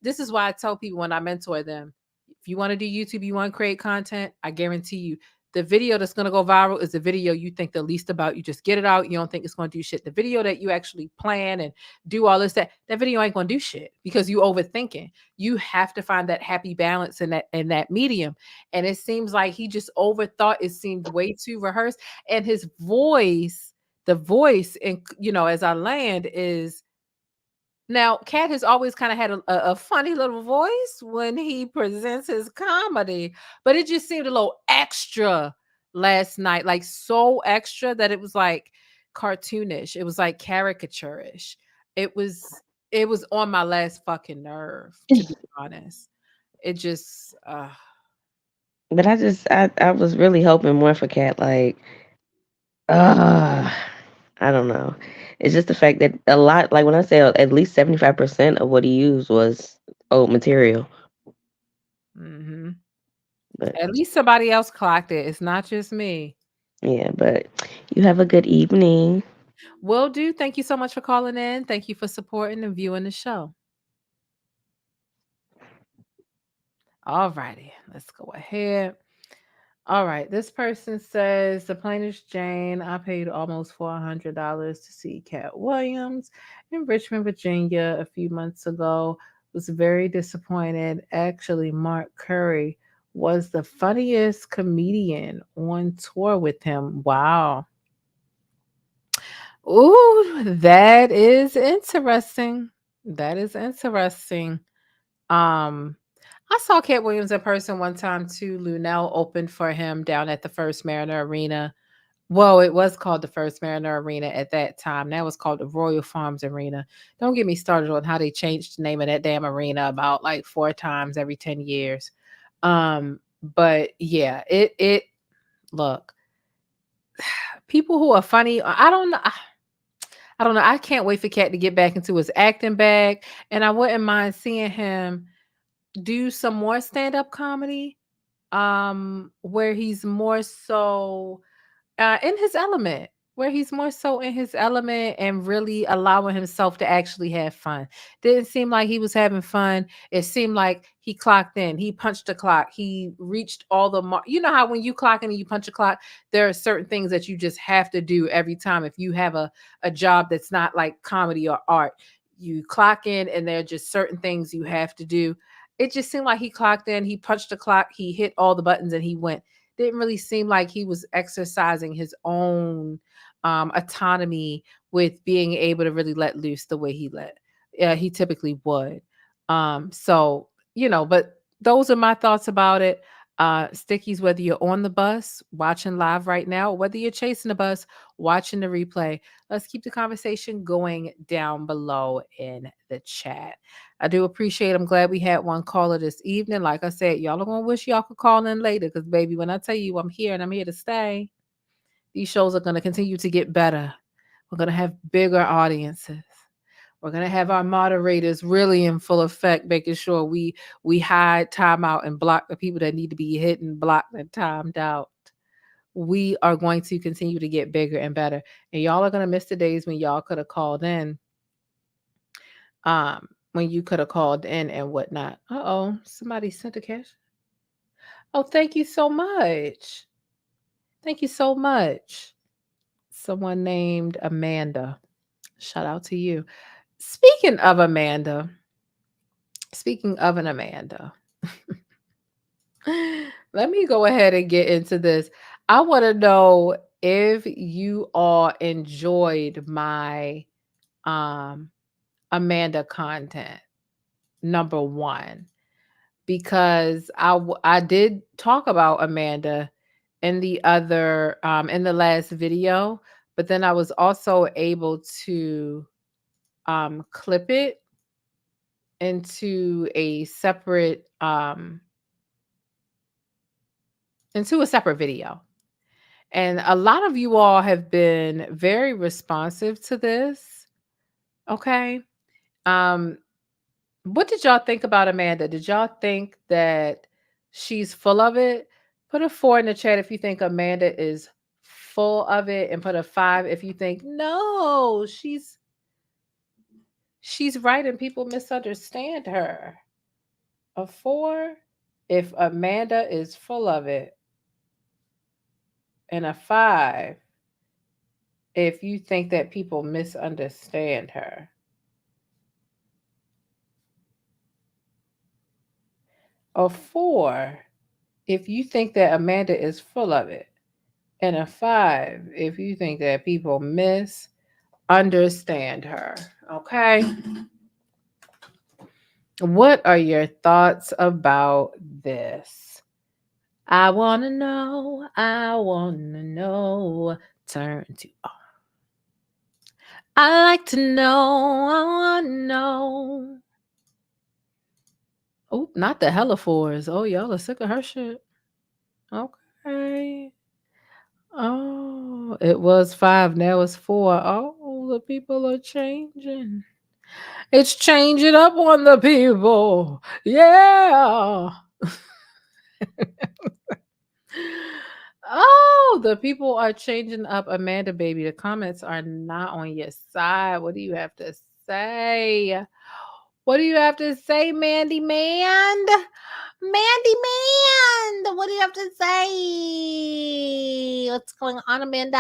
this is why I tell people when I mentor them, if you want to do YouTube, you want to create content, I guarantee you the video that's going to go viral is the video you think the least about. You just get it out. You don't think it's going to do shit. The video that you actually plan and do all this, that video ain't going to do shit because you overthinking. You have to find that happy balance in that medium. And it seems like he just overthought. It seemed way too rehearsed. And his voice, the voice, and as I land is, now, Katt has always kind of had a funny little voice when he presents his comedy, but it just seemed a little extra last night, like so extra that it was like cartoonish. It was like caricaturish. It was on my last fucking nerve, to be honest. It just But I was really hoping more for Katt. Like, uh, I don't know. It's just the fact that a lot, like when I say at least 75% of what he used was old material. mhm. But At least somebody else clocked it. It's not just me. yeah, but you have a good evening. Will do. Thank you so much for calling in. Thank you for supporting and viewing the show. All righty, let's go ahead. All right, this person says, thePLAINESTjane, I paid almost $400 to see Katt Williams in Richmond, Virginia a few months ago. Was very disappointed. Actually, Mark Curry was the funniest comedian on tour with him. Wow. Ooh, that is interesting. That is interesting. Um, I saw Katt Williams in person one time too. Lunel opened for him down at the First Mariner Arena. Well, it was called the First Mariner Arena at that time. Now it's called the Royal Farms Arena. Don't get me started on how they changed the name of that damn arena about like 4 times every 10 years. But yeah, it look, people who are funny, I don't know. I don't know. I can't wait for Katt to get back into his acting bag, and I wouldn't mind seeing him do some more stand-up comedy, where he's more so in his element, and really allowing himself to actually have fun. Didn't seem like he was having fun. It seemed like he clocked in, he punched the clock, he reached all the you know how when you clock in and you punch a clock, there are certain things that you just have to do every time. If you have a job that's not like comedy or art, you clock in and there are just certain things you have to do. It just seemed like he clocked in, he punched the clock, he hit all the buttons, and he went. Didn't really seem like he was exercising his own autonomy with being able to really let loose the way he typically would. So, but those are my thoughts about it. Stickies, whether you're on the bus watching live right now, or whether you're chasing the bus watching the replay, let's keep the conversation going down below in the chat. I do appreciate. I'm glad we had one caller this evening. Like I said, y'all are gonna wish y'all could call in later, because baby, when I tell you I'm here and I'm here to stay, these shows are gonna continue to get better. We're gonna have bigger audiences. We're gonna have our moderators really in full effect, making sure we hide, time out, and block the people that need to be hidden, blocked, and timed out. We are going to continue to get bigger and better, and y'all are gonna miss the days when y'all could have called in. When you could have called in and whatnot. Somebody sent a cash. Oh, thank you so much. Thank you so much. Someone named Amanda. Shout out to you. Speaking of an Amanda, let me go ahead and get into this. I want to know if you all enjoyed my Amanda content, number one, because I did talk about Amanda in the other in the last video, but then I was also able to clip it into a separate video. And a lot of you all have been very responsive to this. Okay. What did y'all think about Amanda? Did y'all think that she's full of it? Put a 4 in the chat if you think Amanda is full of it, and put a 5 if you think no, she's right and people misunderstand her. A 4 if Amanda is full of it, and a 5 if you think that people misunderstand her. A 4 if you think that Amanda is full of it, and a 5 if you think that people misunderstand her. Okay. What are your thoughts about this? I want to know. Turn to on. I like to know. I want to know. Oh, not the hella 4s. Oh, y'all are sick of her shit. Okay. Oh, it was 5. Now it's 4. Oh, the people are changing. It's changing up on the people. Yeah. Oh, the people are changing up. Amanda, baby, the comments are not on your side. What do you have to say? What do you have to say, Mandy Mand? Mandy Mand, what do you have to say? What's going on, Amanda?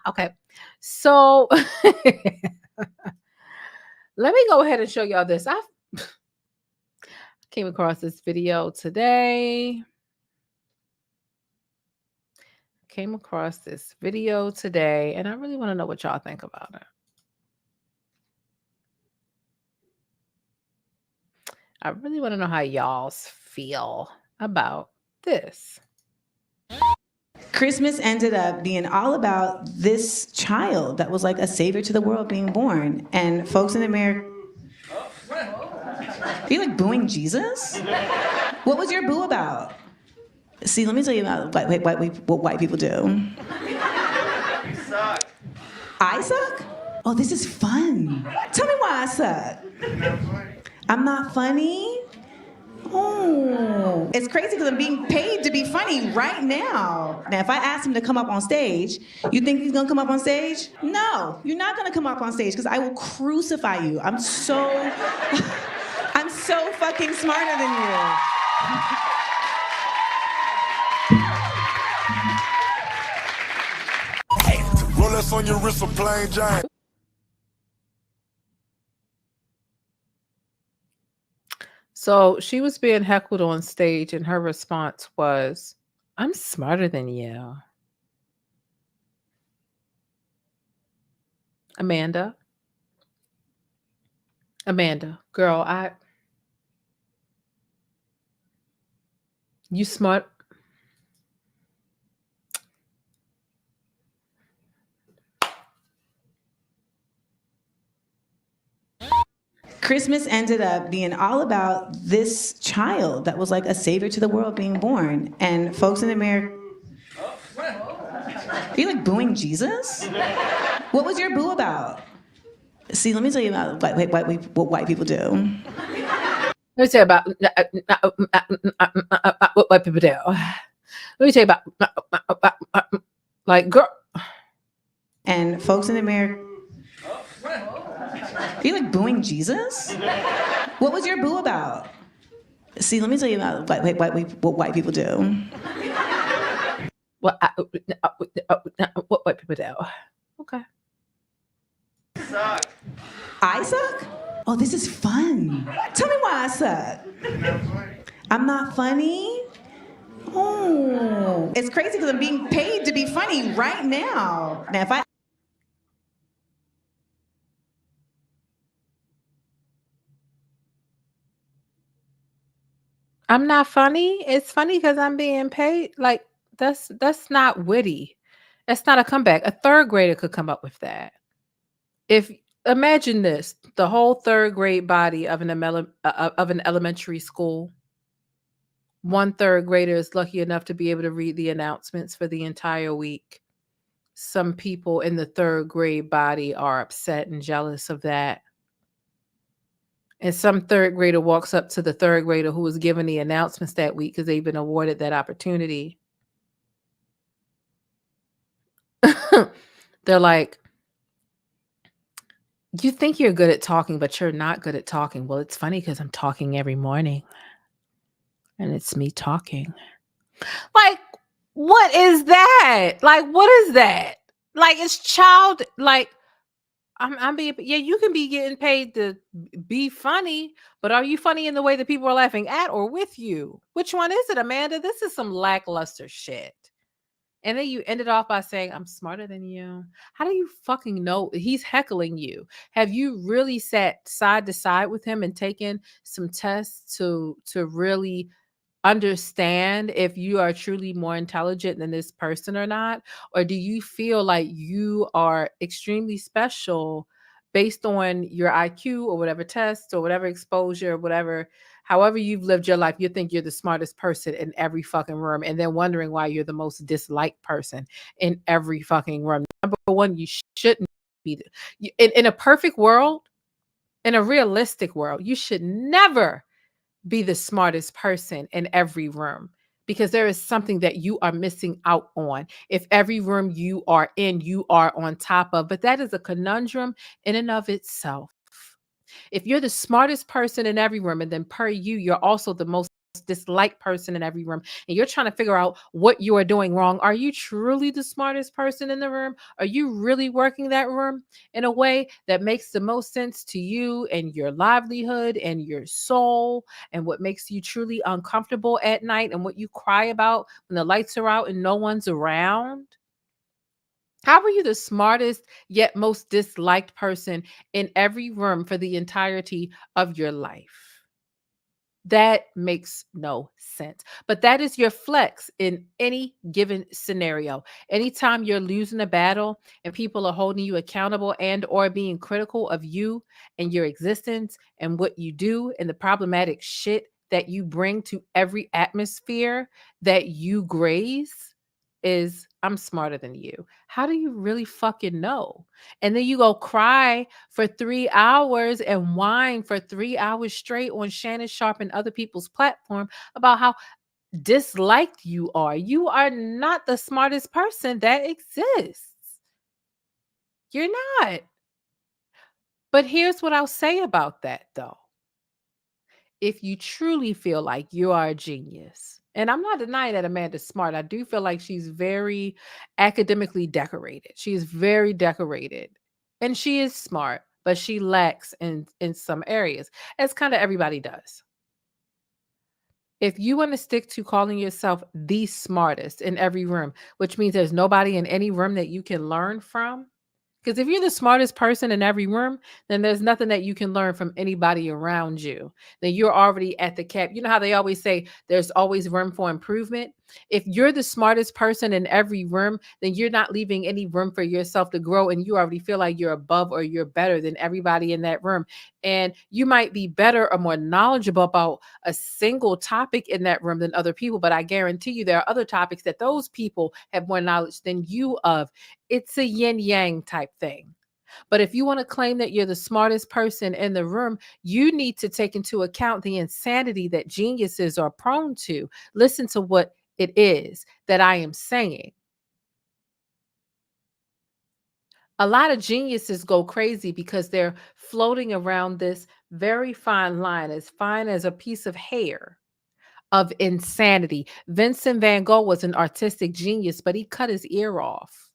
Okay, so let me go ahead and show y'all this. I came across this video today. And I really want to know what y'all think about it. I really want to know how y'all feel about this. Christmas ended up being all about this child that was like a savior to the world being born. And folks in America... Are you like booing Jesus? What was your boo about? See, let me tell you about what white people do. I suck? Oh, this is fun. Tell me why I suck. I'm not funny? Oh, it's crazy because I'm being paid to be funny right now. Now, if I ask him to come up on stage, you think he's gonna come up on stage? No, you're not gonna come up on stage because I will crucify you. I'm so fucking smarter than you. Rolex on your wrist, a plain Jane. So she was being heckled on stage, and her response was, "I'm smarter than you." Amanda, girl, you smart. Christmas ended up being all about this child that was like a savior to the world being born. And folks in America, are you like booing Jesus? What was your boo about? See, let me tell you about what white people do. Let me tell you about what white people do. Let me tell you about like girl. And folks in America, are you like booing Jesus? What was your boo about? See, let me tell you about what white people do. What white people do. Okay. I suck? Oh, this is fun. Tell me why I suck. I'm not funny? Oh, it's crazy because I'm being paid to be funny right now. Now, if I I'm not funny. It's funny because I'm being paid. Like that's not witty. That's not a comeback. A third grader could come up with that. If imagine this, the whole third grade body of an elementary school, one third grader is lucky enough to be able to read the announcements for the entire week. Some people in the third grade body are upset and jealous of that. And some third grader walks up to the third grader who was given the announcements that week because they've been awarded that opportunity. They're like, "You think you're good at talking, but you're not good at talking." Well, it's funny because I'm talking every morning. And it's me talking. Like, what is that? Like, what is that? Like, it's child, like, I'm being, yeah, you can be getting paid to be funny, but are you funny in the way that people are laughing at or with you? Which one is it, Amanda? This is some lackluster shit. And then you ended off by saying, "I'm smarter than you." How do you fucking know he's heckling you? Have you really sat side to side with him and taken some tests to really understand if you are truly more intelligent than this person or not? Or do you feel like you are extremely special based on your IQ or whatever test or whatever exposure or whatever, however you've lived your life, you think you're the smartest person in every fucking room and then wondering why you're the most disliked person in every fucking room? Number one, you shouldn't be in a perfect world, in a realistic world, you should never be the smartest person in every room because there is something that you are missing out on. If every room you are in, you are on top of, but that is a conundrum in and of itself. If you're the smartest person in every room, and then per you're also the most disliked person in every room, and you're trying to figure out what you are doing wrong, are you truly the smartest person in the room? Are you really working that room in a way that makes the most sense to you and your livelihood and your soul, and what makes you truly uncomfortable at night, and what you cry about when the lights are out and no one's around? How are you the smartest yet most disliked person in every room for the entirety of your life? That makes no sense. But that is your flex in any given scenario. Anytime you're losing a battle and people are holding you accountable and or being critical of you and your existence and what you do and the problematic shit that you bring to every atmosphere that you graze, is I'm smarter than you. How do you really fucking know? And then you go cry for 3 hours and whine for 3 hours straight on Shannon, Sharpe, and other people's platform about how disliked you are. You are not the smartest person that exists. You're not. But here's what I'll say about that, though. If you truly feel like you are a genius, and I'm not denying that Amanda's smart, I do feel like she's very academically decorated. She's very decorated, and she is smart, but she lacks in some areas, as kind of everybody does. If you want to stick to calling yourself the smartest in every room, which means there's nobody in any room that you can learn from, because if you're the smartest person in every room, then there's nothing that you can learn from anybody around you. Then you're already at the cap. You know how they always say there's always room for improvement? If you're the smartest person in every room, then you're not leaving any room for yourself to grow. And you already feel like you're above or you're better than everybody in that room. And you might be better or more knowledgeable about a single topic in that room than other people. But I guarantee you there are other topics that those people have more knowledge than you of. It's a yin yang type thing. But if you want to claim that you're the smartest person in the room, you need to take into account the insanity that geniuses are prone to. Listen to what it is that I am saying. A lot of geniuses go crazy because they're floating around this very fine line, as fine as a piece of hair, of insanity. Vincent van Gogh was an artistic genius, but he cut his ear off.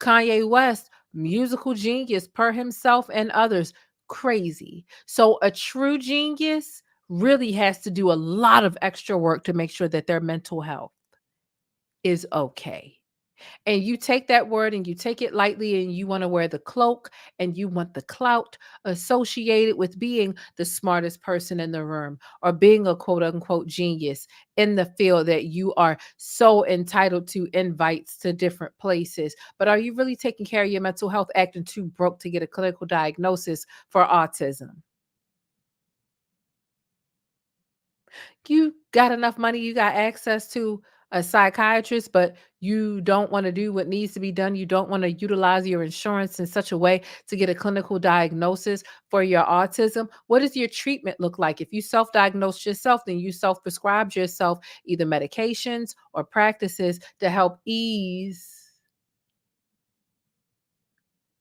Kanye West, musical genius per himself and others, crazy. So a true genius really has to do a lot of extra work to make sure that their mental health is okay. And you take that word and you take it lightly and you want to wear the cloak and you want the clout associated with being the smartest person in the room or being a quote unquote genius in the field that you are so entitled to invites to different places. But are you really taking care of your mental health, acting too broke to get a clinical diagnosis for autism? You got enough money, you got access to a psychiatrist, but you don't want to do what needs to be done. You don't want to utilize your insurance in such a way to get a clinical diagnosis for your autism. What does your treatment look like? If you self-diagnosed yourself, then you self-prescribed yourself either medications or practices to help ease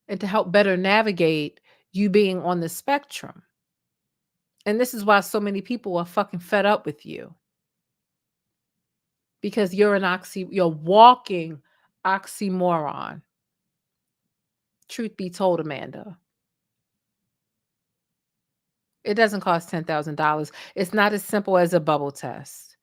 and to help better navigate you being on the spectrum. And this is why so many people are fucking fed up with you. Because you're you're walking oxymoron. Truth be told, Amanda. It doesn't cost $10,000. It's not as simple as a bubble test.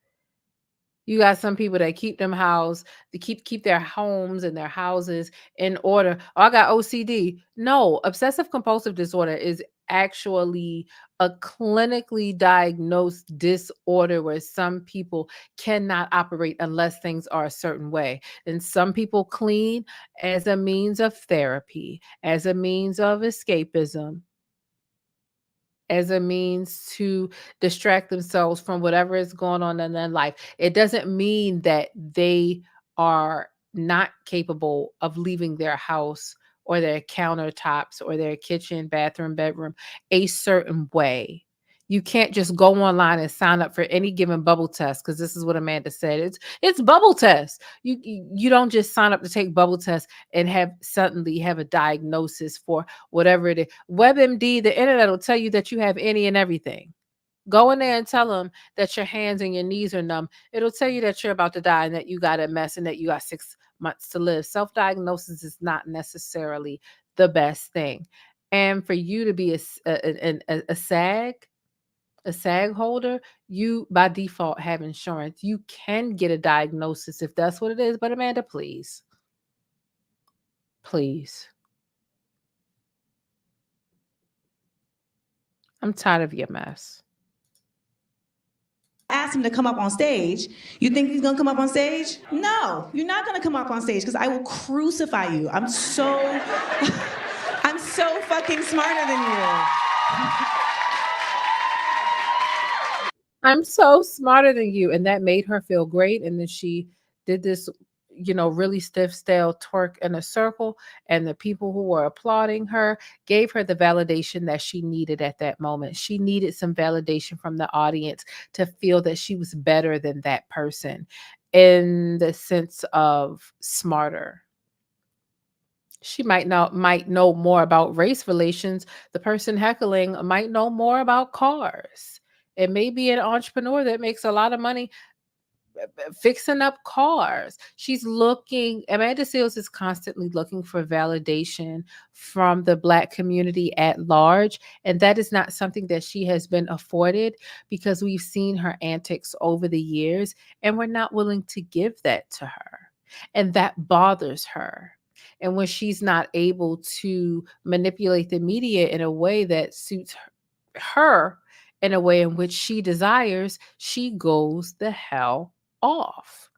You got some people that keep them housed, they keep their homes and their houses in order. Oh, I got OCD. No, obsessive compulsive disorder is actually a clinically diagnosed disorder where some people cannot operate unless things are a certain way. And some people clean as a means of therapy, as a means of escapism, as a means to distract themselves from whatever is going on in their life. It doesn't mean that they are not capable of leaving their house or their countertops or their kitchen, bathroom, bedroom a certain way. You can't just go online and sign up for any given bubble test, because this is what Amanda said. It's bubble test. You don't just sign up to take bubble tests and suddenly have a diagnosis for whatever it is. WebMD, the internet will tell you that you have any and everything. Go in there and tell them that your hands and your knees are numb. It'll tell you that you're about to die and that you got a mess and that you got 6 months to live. Self-diagnosis is not necessarily the best thing. And for you to be a SAG holder, you by default have insurance. You can get a diagnosis if that's what it is. But Amanda, please. Please. I'm tired of your mess. Asked him to come up on stage. You think he's gonna come up on stage? No, you're not gonna come up on stage because I will crucify you. I'm so fucking smarter than you. I'm so smarter than you. And that made her feel great. And then she did this, really stiff, stale twerk in a circle. And the people who were applauding her gave her the validation that she needed at that moment. She needed some validation from the audience to feel that she was better than that person in the sense of smarter. She might know more about race relations. The person heckling might know more about cars. It may be an entrepreneur that makes a lot of money fixing up cars. Amanda Seales is constantly looking for validation from the Black community at large. And that is not something that she has been afforded because we've seen her antics over the years and we're not willing to give that to her. And that bothers her. And when she's not able to manipulate the media in a way that suits her in a way in which she desires, she goes the hell off.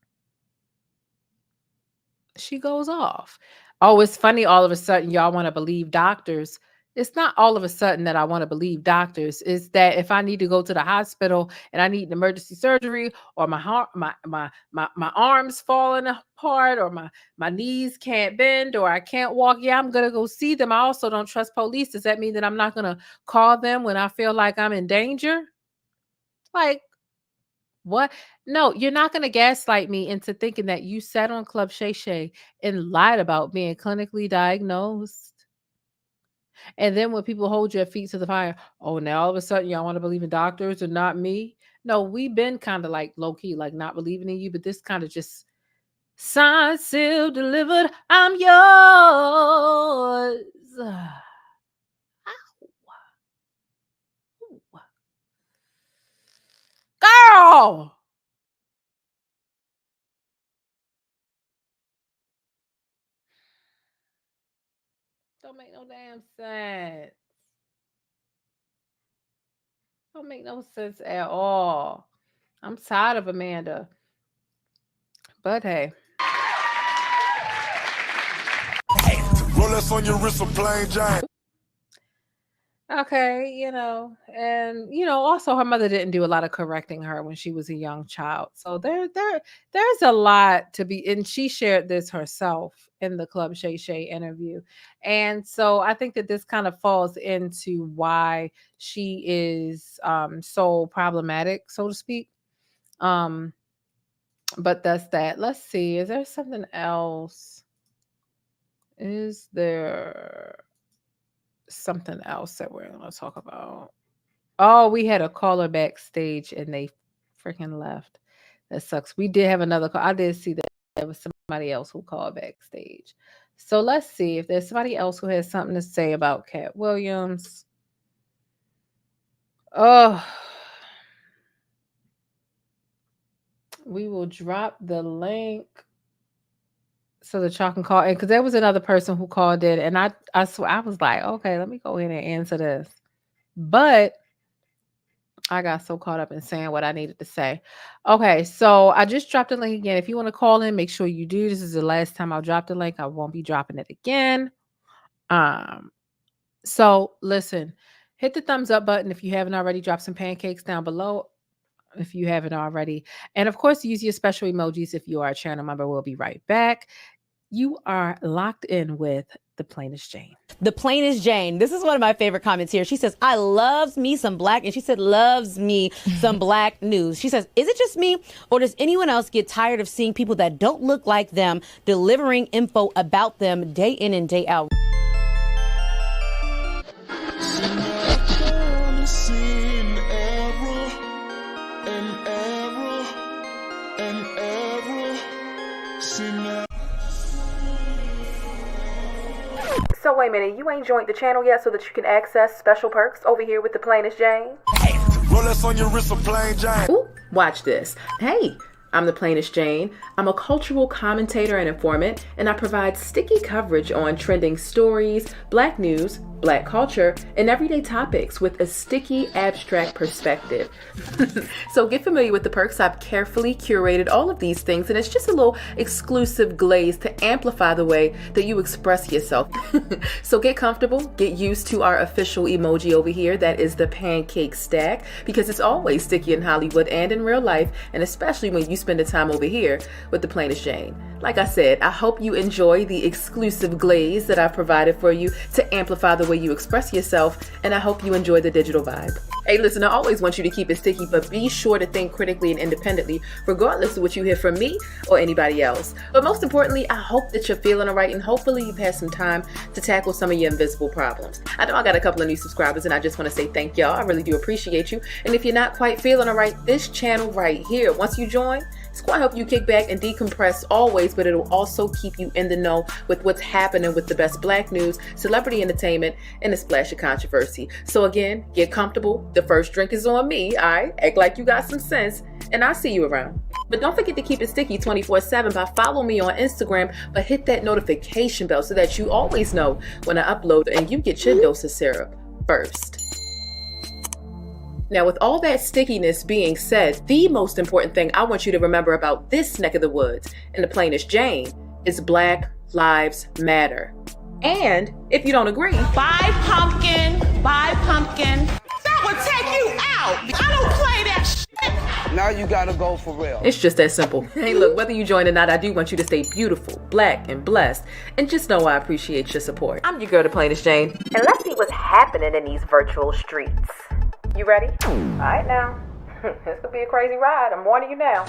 She goes off. Oh, it's funny all of a sudden y'all want to believe doctors. It's not all of a sudden that I want to believe doctors. It's that if I need to go to the hospital and I need an emergency surgery, or my arms falling apart, or my knees can't bend, or I can't walk, I'm gonna go see them. I also don't trust police. Does that mean that I'm not gonna call them when I feel like I'm in danger? Like, what? No, you're not gonna gaslight me into thinking that you sat on Club Shay and lied about being clinically diagnosed. And then when people hold your feet to the fire, oh, now all of a sudden y'all want to believe in doctors and not me? No, we've been kind of like low-key, like not believing in you, but this kind of just signed, sealed, delivered, I'm yours. Girl! Don't make no damn sense. Don't make no sense at all. I'm tired of Amanda. But hey. Rolex on your wrist, a plain Jane. Okay, and also her mother didn't do a lot of correcting her when she was a young child. So there's a lot to be, and she shared this herself in the Club Shay interview. And so I think that this kind of falls into why she is so problematic, so to speak. But that's that. Let's see. Is there something else? Is there something else that we're going to talk about? Oh, we had a caller backstage and they freaking left. That sucks. We did have another call. I did see that there was somebody else who called backstage. So let's see if there's somebody else who has something to say about Katt Williams. Oh, we will drop the link so that y'all can call in, because there was another person who called in, and I swear I was like, okay, let me go in and answer this. But I got so caught up in saying what I needed to say. Okay, so I just dropped the link again. If you want to call in, make sure you do. This is the last time I'll drop the link. I won't be dropping it again. So listen, hit the thumbs up button if you haven't already. Drop some pancakes down below if you haven't already. And of course, use your special emojis if you are a channel member. We'll be right back. You are locked in with the Plainest Jane. The Plainest Jane. This is one of my favorite comments here. She says, I loves me some black, and she said, loves me some black news. She says, is it just me, or does anyone else get tired of seeing people that don't look like them delivering info about them day in and day out? So wait a minute, you ain't joined the channel yet so that you can access special perks over here with the Plainest Jane? Rolex on your wrist, a plain Jane. Ooh, watch this. Hey, I'm the Plainest Jane. I'm a cultural commentator and informant, and I provide sticky coverage on trending stories, black news, Black culture, and everyday topics with a sticky, abstract perspective. So get familiar with the perks. I've carefully curated all of these things, and it's just a little exclusive glaze to amplify the way that you express yourself. So get comfortable, get used to our official emoji over here. That is the pancake stack, because it's always sticky in Hollywood and in real life, and especially when you spend the time over here with the plainest Jane. Like I said, I hope you enjoy the exclusive glaze that I've provided for you to amplify the way you express yourself, and I hope you enjoy the digital vibe. Hey, listen, I always want you to keep it sticky, but be sure to think critically and independently, regardless of what you hear from me or anybody else. But most importantly, I hope that you're feeling all right, and hopefully you've had some time to tackle some of your invisible problems. I know I got a couple of new subscribers, and I just want to say thank y'all. I really do appreciate you. And if you're not quite feeling all right, this channel right here, once you join, it's going to help you kick back and decompress always, but it'll also keep you in the know with what's happening with the best Black news, celebrity entertainment, and a splash of controversy. So again, get comfortable. The first drink is on me, all right? Act like you got some sense, and I'll see you around. But don't forget to keep it sticky 24/7 by following me on Instagram, but hit that notification bell so that you always know when I upload and you get your dose of syrup first. Now, with all that stickiness being said, the most important thing I want you to remember about this neck of the woods and the plainest Jane is Black Lives Matter. And if you don't agree, Buy pumpkin, buy pumpkin. That would take you out. I don't play that shit. Now you gotta go for real. it's just that simple. Hey, look, whether you join or not, I do want you to stay beautiful, Black, and blessed. And just know I appreciate your support. I'm your girl, the plainest Jane. And let's see what's happening in these virtual streets. You ready? All right now. This could be a crazy ride. I'm warning you now.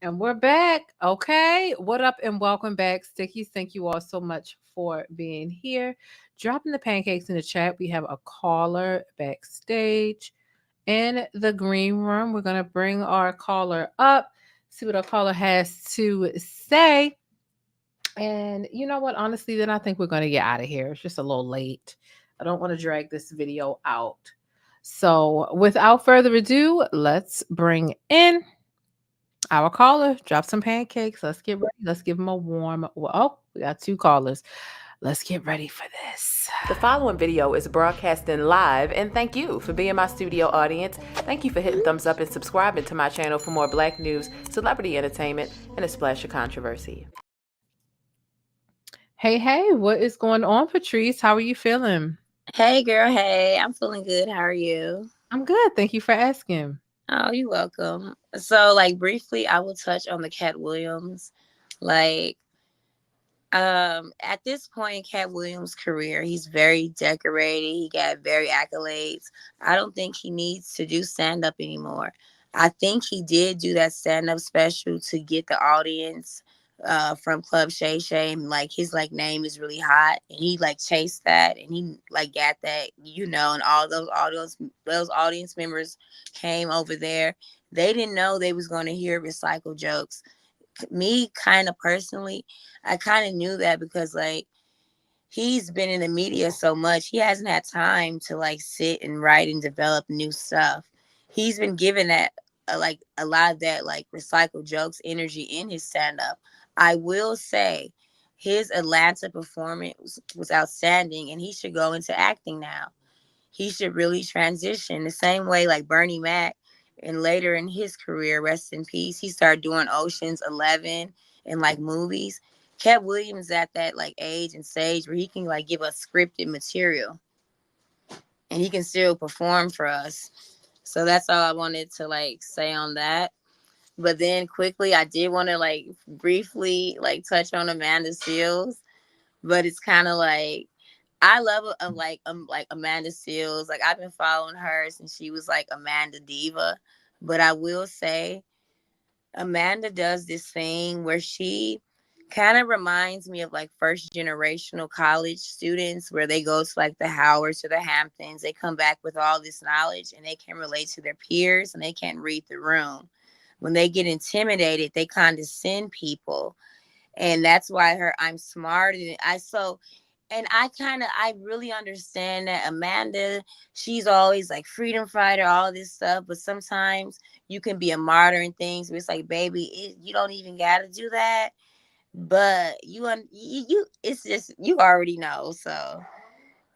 And we're back. Okay. What up and welcome back, Stickies. Thank you all so much for being here. Dropping the pancakes in the chat. We have a caller backstage in the green room. We're going to bring our caller up, see what our caller has to say. And you know what? Honestly, then I think we're going to get out of here. It's just a little late. I don't want to drag this video out. So without further ado, let's bring in our caller. Drop some pancakes. Let's get ready. Let's give them a warm. Oh, we got two callers. Let's get ready for this. The following video is broadcasting live, and thank you for being my studio audience. Thank you for hitting thumbs up and subscribing to my channel for more Black news, celebrity entertainment, and a splash of controversy. Hey, what is going on, Patrice? How are you feeling? Hey, girl. Hey, I'm feeling good. How are you? I'm good. Thank you for asking. Oh, you're welcome. So, like, briefly, I will touch on the Katt Williams. Like, at this point in Katt Williams' career, he's very decorated. He got very accolades. I don't think he needs to do stand-up anymore. I think he did do that stand-up special to get the audience from Club Shay, and like his like name is really hot, and he like chased that, and he like got that, you know, and all those audience members came over there. They didn't know they was going to hear recycled jokes. Me kind of personally, I kind of knew that because like he's been in the media so much, he hasn't had time to like sit and write and develop new stuff. He's been given that like a lot of that like recycled jokes energy in his stand-up. I will say his Atlanta performance was outstanding, and he should go into acting now. He should really transition the same way like Bernie Mac, and later in his career, rest in peace, he started doing Ocean's 11 and like movies. Katt Williams at that like age and stage where he can like give us scripted material and he can still perform for us. So that's all I wanted to like say on that. But then quickly, I did want to like briefly like touch on Amanda Seales, but it's kind of like I love like Amanda Seales. Like I've been following her since she was like Amanda Diva. But I will say, Amanda does this thing where she kind of reminds me of like first generational college students, where they go to like the Howards or the Hamptons. They come back with all this knowledge and they can relate to their peers and they can't read the room. When they get intimidated, they condescend people. and that's why I'm smarter than I so. And I really understand that Amanda, she's always like freedom fighter, all this stuff, but sometimes you can be a martyr and things. But it's like, baby, you don't even got to do that. But you, it's just you already know. So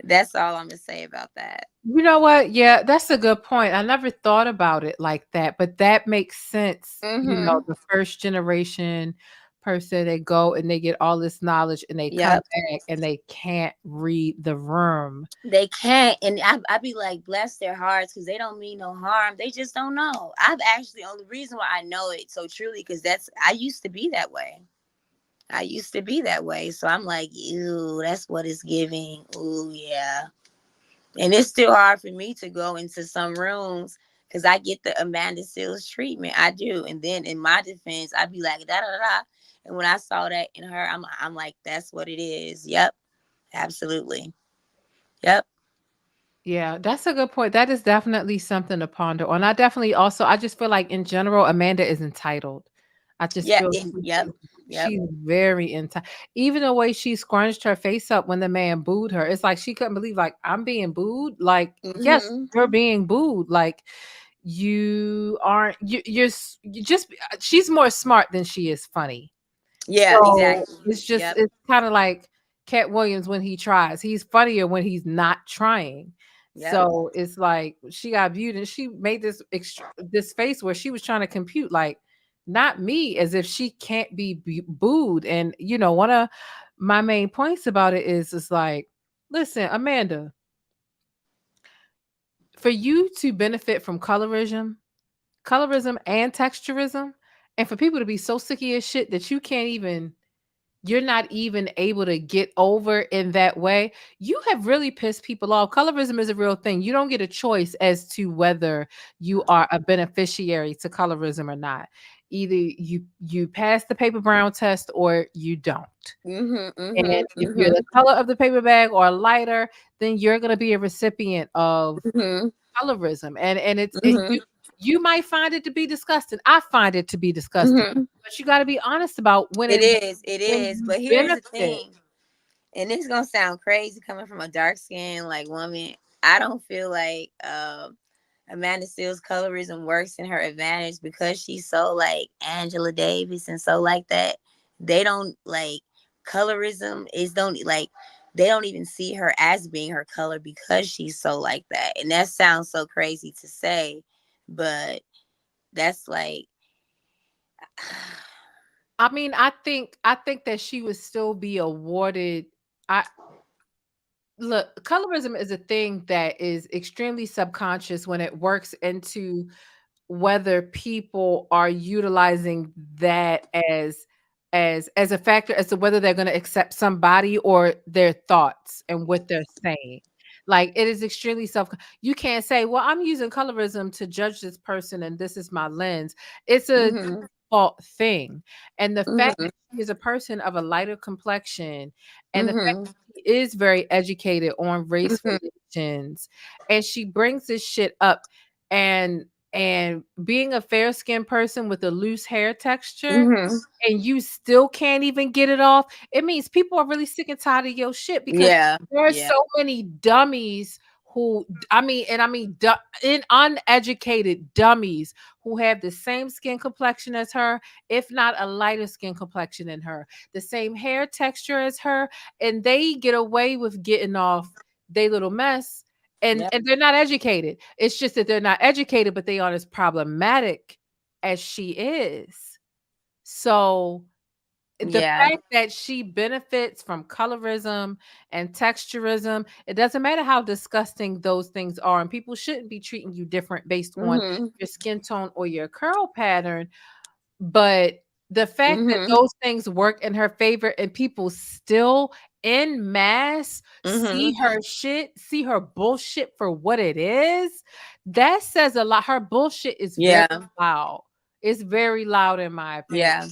that's all I'm gonna say about that. You know what? Yeah, that's a good point. I never thought about it like that, but that makes sense. Mm-hmm. The first generation person, they go and they get all this knowledge and they come Yep. back and they can't read the room. They can't, and I be like, bless their hearts, because they don't mean no harm. They just don't know. I've actually, only reason why I know it so truly, because I used to be that way. I used to be that way. So I'm like, ew, that's what it's giving. Ooh, yeah. And it's still hard for me to go into some rooms because I get the Amanda Seals treatment. I do. And then in my defense, I'd be like, da da da. And when I saw that in her, I'm like, that's what it is. Yep. Absolutely. Yep. Yeah, that's a good point. That is definitely something to ponder on. I just feel like in general, Amanda is entitled. I just Yeah. feel Yep. Yep. she's very entitled. Even the way she scrunched her face up when the man booed her, it's like she couldn't believe, like, I'm being booed. Like, yes, Mm-hmm. you're being booed. Like, you aren't. You just. She's more smart than she is funny. Yeah, So exactly. it's Yep. kind of like Katt Williams when he tries. He's funnier when he's not trying. Yep. So it's like she got viewed and she made this face where she was trying to compute, like, not me, as if she can't be booed. And one of my main points about it is like, listen, Amanda, for you to benefit from colorism and texturism, and for people to be so sick of your shit that you're not even able to get over in that way, you have really pissed people off. Colorism is a real thing. You don't get a choice as to whether you are a beneficiary to colorism or not. Either you pass the paper brown test or you don't. Mm-hmm. And Mm-hmm. if you're the color of the paper bag or lighter, then you're going to be a recipient of Mm-hmm. colorism. And Mm-hmm. you might find it to be disgusting. I find it to be disgusting. Mm-hmm. But you got to be honest about when It is. It when is. you But here's the benefit. thing. And it's gonna sound crazy coming from a dark skinned like woman. I don't feel like Amanda Seals colorism works in her advantage because she's so like Angela Davis and so like that. They don't like colorism is don't like they don't even see her as being her color because she's so like that. And that sounds so crazy to say, but that's like I mean, I think that she would still be awarded. I Look, colorism is a thing that is extremely subconscious when it works into whether people are utilizing that as a factor as to whether they're going to accept somebody or their thoughts and what they're saying. Like, it is extremely you can't say, well, I'm using colorism to judge this person and this is my lens. It's a mm-hmm, default thing. And the fact mm-hmm, that she is a person of a lighter complexion, and the fact mm-hmm, that she is very educated on race mm-hmm, relations, and she brings this shit up, and being a fair skinned person with a loose hair texture, mm-hmm. and you still can't even get it off, it means people are really sick and tired of your shit, because Yeah, there are yeah, so many dummies who, uneducated dummies who have the same skin complexion as her, if not a lighter skin complexion than her, the same hair texture as her, and they get away with getting off they little mess, and yeah, they're not educated. It's just that they're not educated, but they aren't as problematic as she is. So the yeah. fact that she benefits from colorism and texturism, it doesn't matter how disgusting those things are, and people shouldn't be treating you different based on Mm-hmm, your skin tone or your curl pattern. But the fact that mm-hmm, those things work in her favor and people still en masse mm-hmm. see her bullshit for what it is, that says a lot. Her bullshit is very Yeah, loud. It's very loud in my opinion. yeah,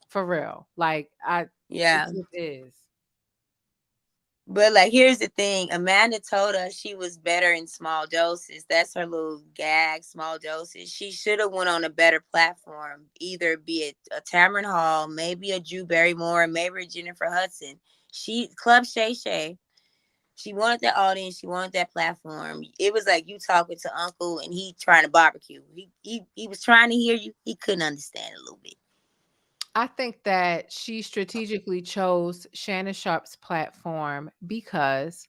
For real. Like, it yeah. just is. But like, here's the thing: Amanda told us she was better in small doses. That's her little gag, small doses. She should have went on a better platform, either be it a Tamron Hall, maybe a Drew Barrymore, maybe a Jennifer Hudson. She Club Shay Shay. She wanted that audience. She wanted that platform. It was like you talking to Uncle and he trying to barbecue. He was trying to hear you. He couldn't understand a little bit. I think that she strategically chose Shannon Sharpe's platform because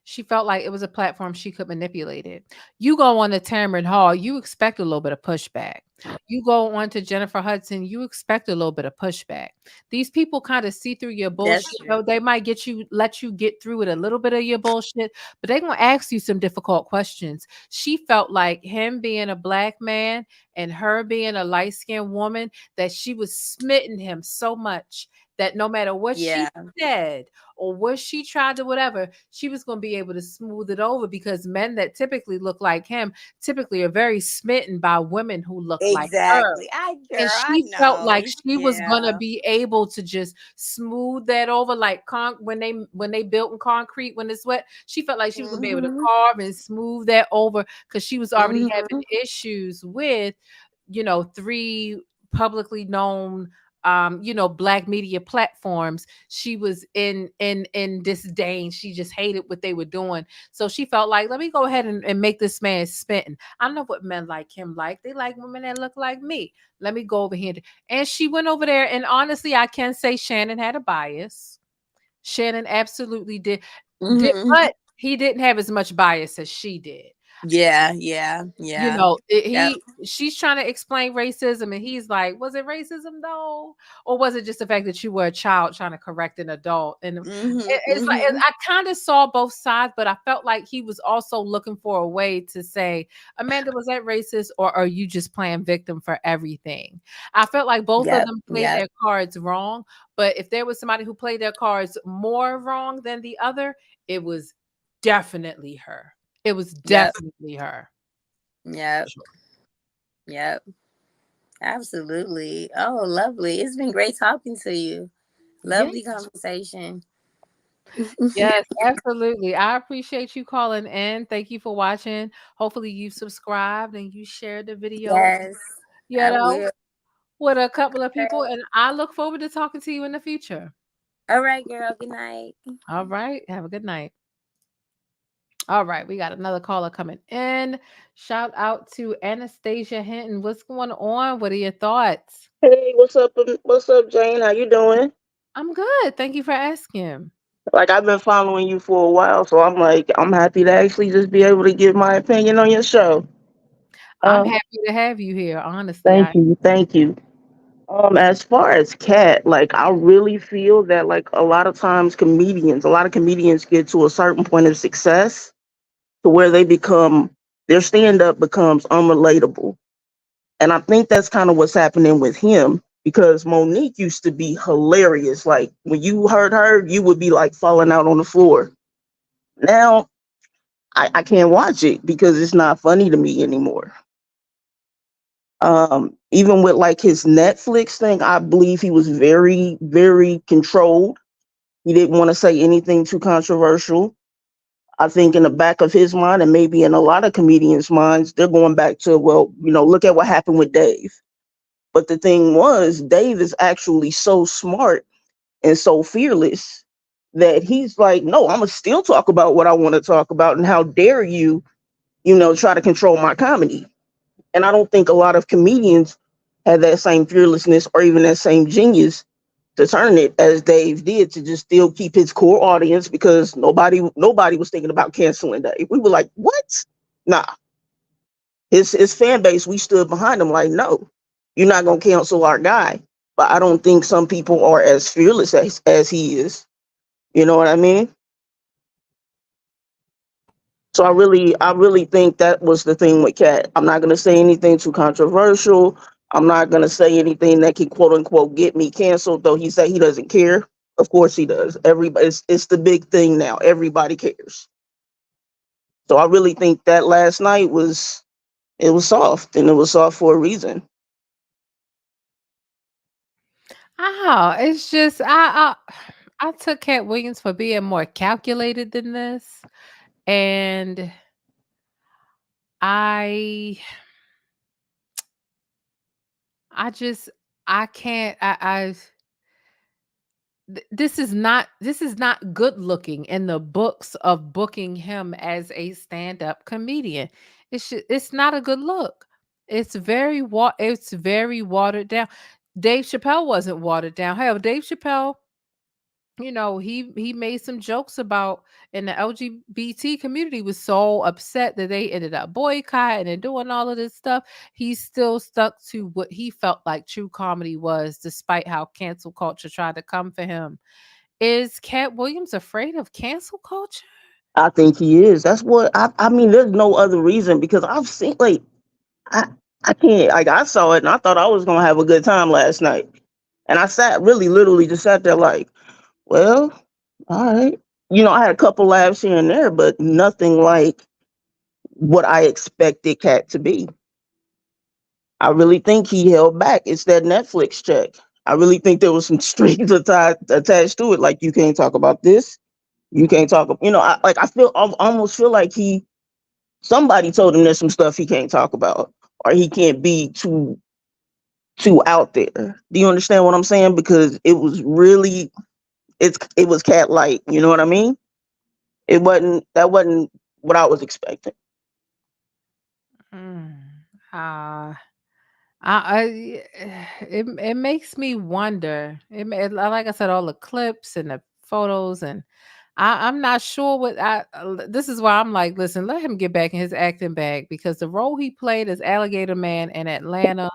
she felt like it was a platform she could manipulate it. You go on to Tamron Hall, you expect a little bit of pushback. You go on to Jennifer Hudson, you expect a little bit of pushback. These people kind of see through your bullshit. That's true. Though they might let you get through with a little bit of your bullshit, but they're gonna ask you some difficult questions. She felt like him being a black man and her being a light-skinned woman, that she was smitten him so much that no matter what Yeah. she said or what she tried to whatever, she was going to be able to smooth it over, because men that typically look like him typically are very smitten by women who look like her. Exactly. Girl, And I she felt know. like she was gonna Yeah. be able to just smooth that over, like when they built in concrete when it's wet. She felt like she was gonna be able to Mhm. carve and smooth that over, because she was already having Mhm. issues with, 3 publicly known black media platforms. She was in disdain. She just hated what they were doing. So she felt like, let me go ahead and make this man spitting. I know what men like him like. They like women that look like me. Let me go over here. And she went over there, and honestly, I can say Shannon had a bias. Shannon absolutely did, Mhm. but he didn't have as much bias as she did. Yeah. Yeah. Yeah. Yep. She's trying to explain racism, and he's like, was it racism though, or was it just the fact that you were a child trying to correct an adult? And Mhm. it's like, Mhm. I kind of saw both sides, but I felt like he was also looking for a way to say, Amanda, was that racist, or are you just playing victim for everything? I felt like both of Yep. them played Yep. their cards wrong, but if there was somebody who played their cards more wrong than the other, it was definitely her. It was Yep. definitely her. Yep. Yep. Absolutely. Oh, lovely. It's been great talking to you. Yeah. Lovely conversation. Yes, absolutely. I appreciate you calling in. Thank you for watching. Hopefully you subscribed and you shared the video, Yes, you I know, will. with a couple of people. And I look forward to talking to you in the future. All right, girl. Good night. All right. Have a good night. All right. We got another caller coming in. Shout out to Anastasia Hinton. What's going on? What are your thoughts? Hey, what's up? What's up, Jane? How you doing? I'm good. Thank you for asking. Like I've been following you for a while, so I'm like I'm happy to actually just be able to give my opinion on your show. I'm Um, happy to have you here. Honestly, thank you, thank you. As far as Cat, like I really feel that like a lot of comedians get to a certain point of success to where their stand up becomes unrelatable. And I think that's kind of what's happening with him because MoNique used to be hilarious. Like when you heard her, you would be like falling out on the floor. Now I can't watch it because it's not funny to me anymore. Even with like his Netflix thing, I believe he was very, very controlled. He didn't want to say anything too controversial. I think in the back of his mind, and maybe in a lot of comedians' minds, they're going back to, well, look at what happened with Dave. But the thing was, Dave is actually so smart and so fearless that he's like, no, I'm gonna still talk about what I want to talk about, and how dare you, try to control my comedy. And I don't think a lot of comedians had that same fearlessness or even that same genius to turn it as Dave did, to just still keep his core audience, because nobody was thinking about canceling Dave. We were like, what? Nah. His fan base, we stood behind him like, no, you're not gonna cancel our guy. But I don't think some people are as fearless as he is. You know what I mean? So I really think that was the thing with Cat. I'm not gonna say anything too controversial. I'm not gonna say anything that can quote unquote get me canceled, though he said he doesn't care. Of course he does. Everybody, it's the big thing now. Everybody cares. So I really think that last night was soft, and it was soft for a reason. Oh, it's just I took Katt Williams for being more calculated than this, and I I just I can't this is not good looking in the books of booking him as a stand-up comedian. It's not a good look. It's very watered down. Dave Chappelle wasn't watered down. Hell, Dave Chappelle, he made some jokes about, and the LGBT community was so upset that they ended up boycotting and doing all of this stuff. He still stuck to what he felt like true comedy was, despite how cancel culture tried to come for him. Is Katt Williams afraid of cancel culture? I think he is. That's what I mean. There's no other reason because I've seen I I can't I saw it and I thought I was gonna have a good time last night, and I sat really literally just sat there like, well, all right. I had a couple laughs here and there, but nothing like what I expected Cat to be. I really think he held back. It's that Netflix check. I really think there was some strings attached to it. Like you can't talk about this. You can't talk. I almost feel like somebody told him there's some stuff he can't talk about, or he can't be too out there. Do you understand what I'm saying? Because it was really, it was Cat light. You know what I mean? That wasn't what I was expecting. Uh, it makes me wonder. Like I said, all the clips and the photos, and I'm not sure what this is why I'm like, listen, let him get back in his acting bag, because the role he played as Alligator Man in Atlanta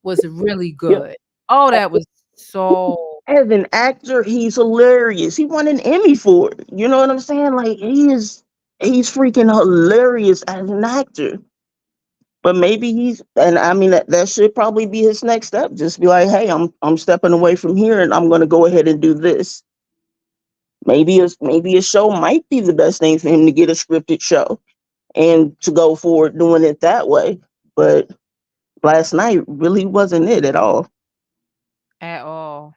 was really Yeah. good. Oh, that was so. As an actor, he's hilarious. He won an Emmy for it. You know what I'm saying? Like he's freaking hilarious as an actor. But maybe and I mean that should probably be his next step. Just be like, hey, I'm stepping away from here and I'm gonna go ahead and do this. Maybe a show might be the best thing for him to get a scripted show and to go forward doing it that way. But last night really wasn't it at all. At all.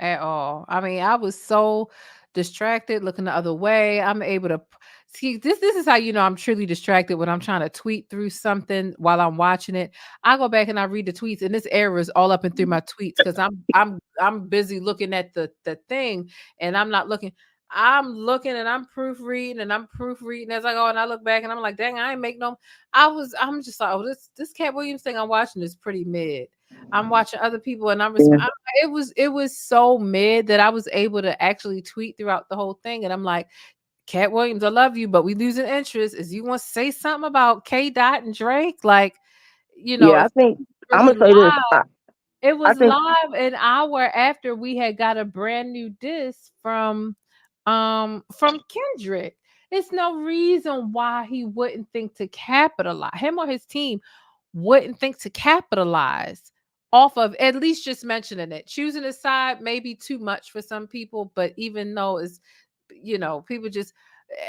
At all. I mean, I was so distracted looking the other way. I'm able to see this is how I'm truly distracted, when I'm trying to tweet through something while I'm watching it. I go back and I read the tweets, and this error is all up and through my tweets because I'm busy looking at the thing, and I'm not looking. I'm looking and I'm proofreading as I go, and I look back and I'm like, dang, I ain't make no. I'm just like, oh, this Katt Williams thing I'm watching is pretty mid. I'm watching other people and it was so mid that I was able to actually tweet throughout the whole thing, and I'm like, Katt Williams, I love you, but we losing interest. Is you want to say something about K. Dot and Drake? Like, Yeah, I think I'm really gonna say this. live. It I was think live an hour after we had got a brand new disc from Kendrick. It's no reason why he wouldn't think to capitalize. Him or his team wouldn't think to capitalize off of at least just mentioning it. Choosing a side may be too much for some people, but even though it's, people just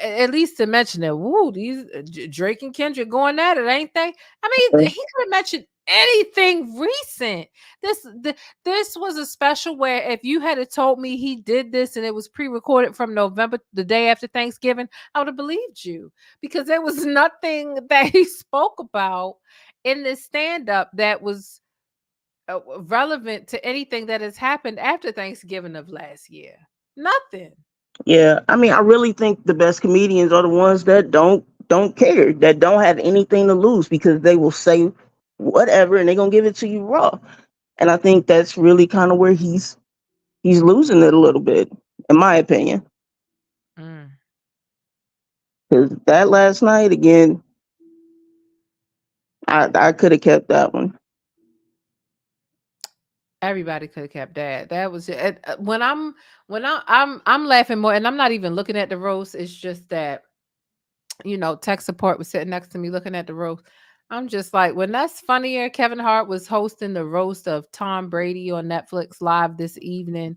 at least to mention it. Woo, these Drake and Kendrick going at it, ain't they? I mean, he could have mentioned anything recent. This was a special where if you had told me he did this and it was pre-recorded from November, the day after Thanksgiving, I would have believed you, because there was nothing that he spoke about in this stand-up that was relevant to anything that has happened after Thanksgiving of last year. Nothing. Yeah, I mean, I really think the best comedians are the ones that don't care, that don't have anything to lose, because they will say whatever and they're gonna give it to you raw. And I think that's really kind of where he's losing it a little bit, in my opinion. Because that last night again, I could have kept that one. Everybody could have kept that. That was it. When I'm laughing more, and I'm not even looking at the roast. It's just that tech support was sitting next to me looking at the roast. I'm just like, when that's funnier. Kevin Hart was hosting the roast of Tom Brady on Netflix live this evening,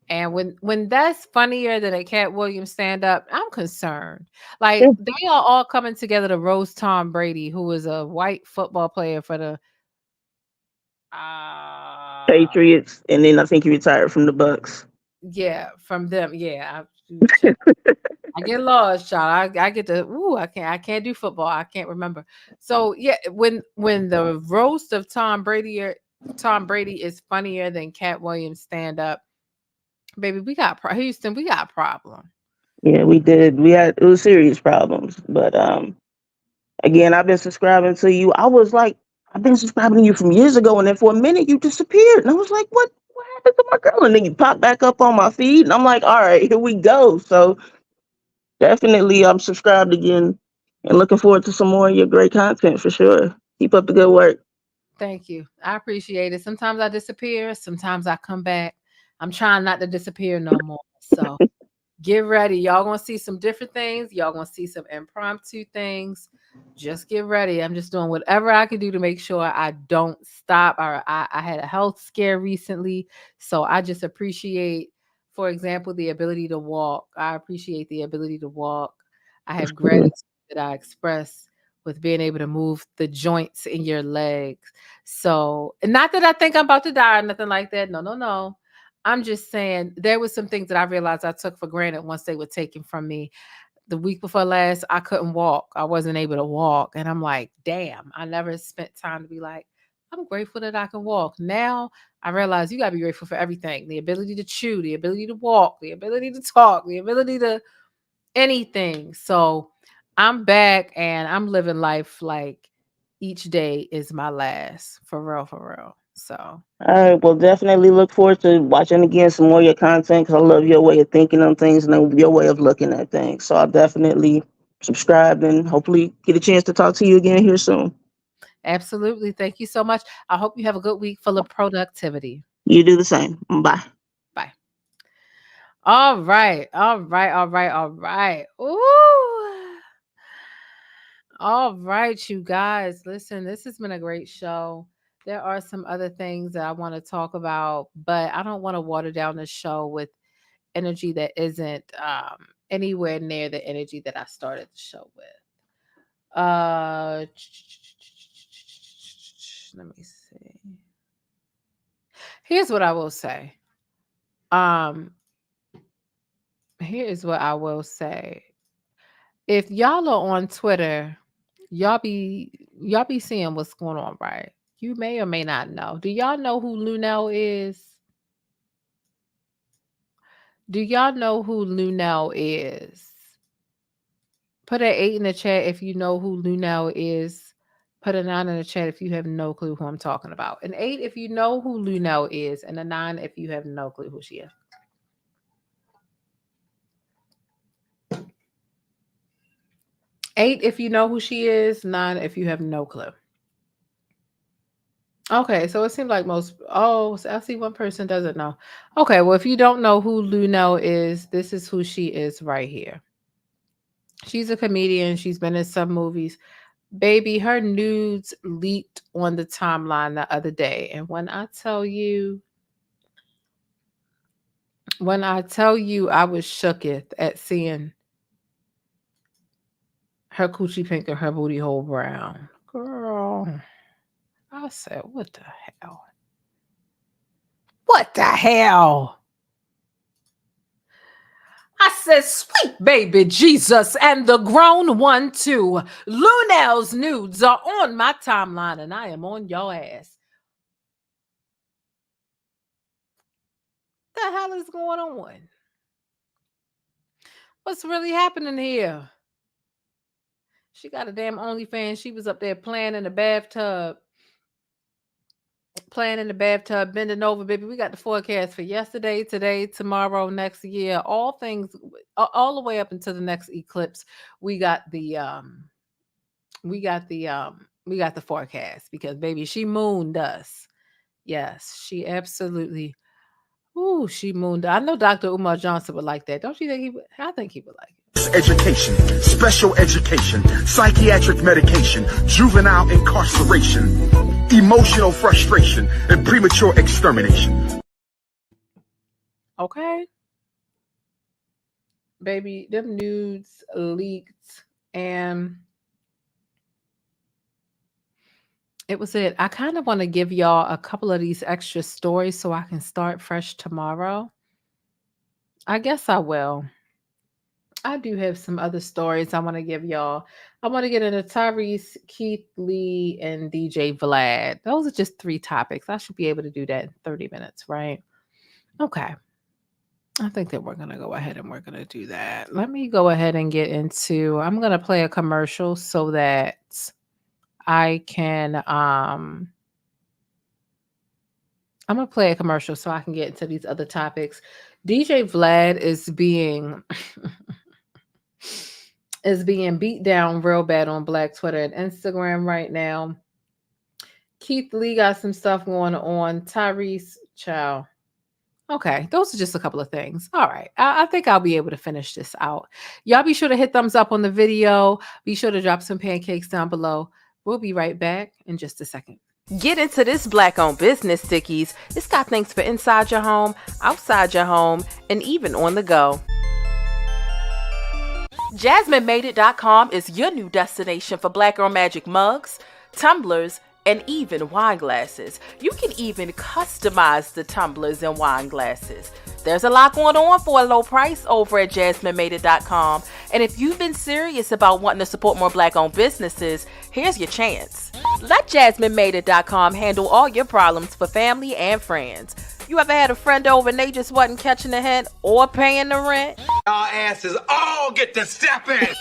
and when that's funnier than a Katt Williams stand up, I'm concerned. Like they are all coming together to roast Tom Brady, who is a white football player for the Patriots, and then I think he retired from the Bucks. Yeah, from them. Yeah, I get lost, child. I get the I can't do football. I can't remember. So yeah, when the roast of Tom Brady is funnier than Katt Williams stand up, baby, we got Houston, we got a problem. Yeah, we did. It was serious problems. But again, I've been subscribing to you. I've been subscribing to you from years ago, and then for a minute you disappeared. And I was like, what happened to my girl? And then you popped back up on my feed, and I'm like, all right, here we go. So definitely I'm subscribed again and looking forward to some more of your great content for sure. Keep up the good work. Thank you. I appreciate it. Sometimes I disappear, sometimes I come back. I'm trying not to disappear no more. So get ready. Y'all gonna see some different things. Y'all gonna see some impromptu things. Just get ready. I'm just doing whatever I can do to make sure I don't stop. I had a health scare recently. So I just appreciate, for example, the ability to walk. I appreciate the ability to walk. I have gratitude that I express with being able to move the joints in your legs. So, and not that I think I'm about to die or nothing like that. No, no, no. I'm just saying there was some things that I realized I took for granted once they were taken from me. The week before last, I couldn't walk. I wasn't able to walk. And I'm like, damn, I never spent time to be like, I'm grateful that I can walk. Now I realize you got to be grateful for everything. The ability to chew, the ability to walk, the ability to talk, the ability to anything. So I'm back and I'm living life like each day is my last. For real, for real. So All right, well, definitely look forward to watching again some more of your content because I love your way of thinking on things and your way of looking at things. So I'll definitely subscribe and hopefully get a chance to talk to you again here soon. absolutely. Thank you so much. I hope you have a good week full of productivity. You do the same. Bye. Bye. All right. All right. All right. All right. Ooh. All right, you guys. Listen, this has been a great show. There are some other things that I want to talk about, but I don't want to water down the show with energy that isn't anywhere near the energy that I started the show with. Let me see. Here's what I will say. Um, Here is what I will say. If y'all are on Twitter, y'all be seeing what's going on, right? You may or may not know. Do y'all know who Lunel is? Do y'all know who Lunel is? Put an 8 in the chat if you know who Lunel is. Put a 9 in the chat if you have no clue who I'm talking about. An 8 if you know who Lunel is, and a 9 if you have no clue who she is. Eight if you know who she is, 9 if you have no clue. Okay, so it seems like so I see one person doesn't know. Okay, well, if you don't know who Lunel is, this is who she is right here. She's a comedian. She's been in some movies. Baby, her nudes leaked on the timeline the other day. And when I tell you, I was shooketh at seeing her coochie pink and her booty hole brown. Girl, I said, what the hell? What the hell? I said, sweet baby Jesus and the grown one too. Lunel's nudes are on my timeline and I am on your ass. What the hell is going on? What's really happening here? She got a damn OnlyFans. She was up there playing in the bathtub, bending over, baby. We got the forecast for yesterday, today, tomorrow, next year, all things, all the way up until the next eclipse. We got the forecast because baby, she mooned us. Yes, she absolutely. Ooh, she mooned. I know Dr. Umar Johnson would like that. Don't you think he would? I think he would like it. Education, special education, psychiatric medication, juvenile incarceration, emotional frustration, and premature extermination. Okay. Baby, them nudes leaked and it was it. I kind of want to give y'all a couple of these extra stories so I can start fresh tomorrow. I guess I will. I do have some other stories I want to give y'all. I want to get into Tyrese, Keith Lee, and DJ Vlad. Those are just 3 topics. I should be able to do that in 30 minutes, right? Okay. I think that we're going to go ahead and we're going to do that. Let me go ahead and get into, I'm going to play a commercial so that I can, I'm going to play a commercial so I can get into these other topics. DJ Vlad is being beat down real bad on Black Twitter and Instagram right now. Keith Lee got some stuff going on. Tyrese, ciao. Okay, those are just a couple of things. All right, I think I'll be able to finish this out. Y'all be sure to hit thumbs up on the video. Be sure to drop some pancakes down below. We'll be right back in just a second. Get into this Black-owned business, Stickies. It's got things for inside your home, outside your home, and even on the go. JasmineMadeIt.com is your new destination for Black Girl Magic mugs, tumblers, and even wine glasses. You can even customize the tumblers and wine glasses. There's a lot going on for a low price over at JasmineMadeIt.com. And if you've been serious about wanting to support more Black-owned businesses, here's your chance. Let JasmineMadeIt.com handle all your problems for family and friends. You ever had a friend over and they just wasn't catching the hint or paying the rent? Y'all asses all get to stepping.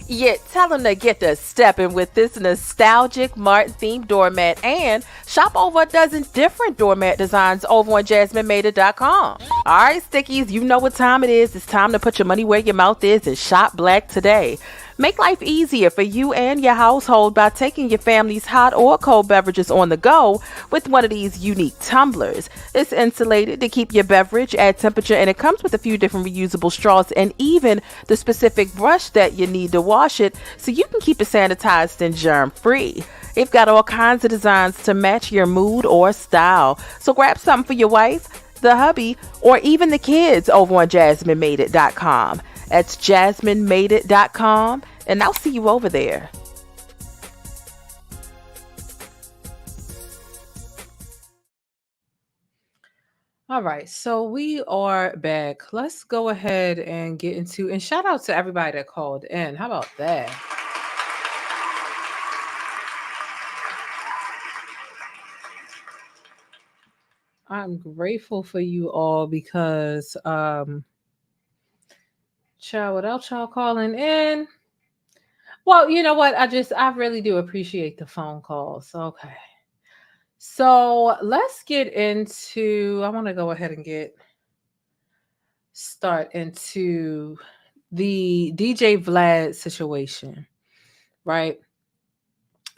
Yeah, tell them to get to stepping with this nostalgic Martin-themed doormat and shop over a dozen different doormat designs over on JasmineMadeIt.com. All right, Stickies, you know what time it is. It's time to put your money where your mouth is and shop Black today. Make life easier for you and your household by taking your family's hot or cold beverages on the go with one of these unique tumblers. It's insulated to keep your beverage at temperature, and it comes with a few different reusable straws and even the specific brush that you need to wash it so you can keep it sanitized and germ-free. They've got all kinds of designs to match your mood or style. So grab something for your wife, the hubby, or even the kids over on JasmineMadeIt.com. That's JasmineMadeIt.com, and I'll see you over there. All right, so we are back. Let's go ahead and get into, and shout out to everybody that called in. How about that? I'm grateful for you all because child, without y'all calling in, well, you know what? I really do appreciate the phone calls. Okay. So let's get into, I want to go ahead and start into the DJ Vlad situation, right?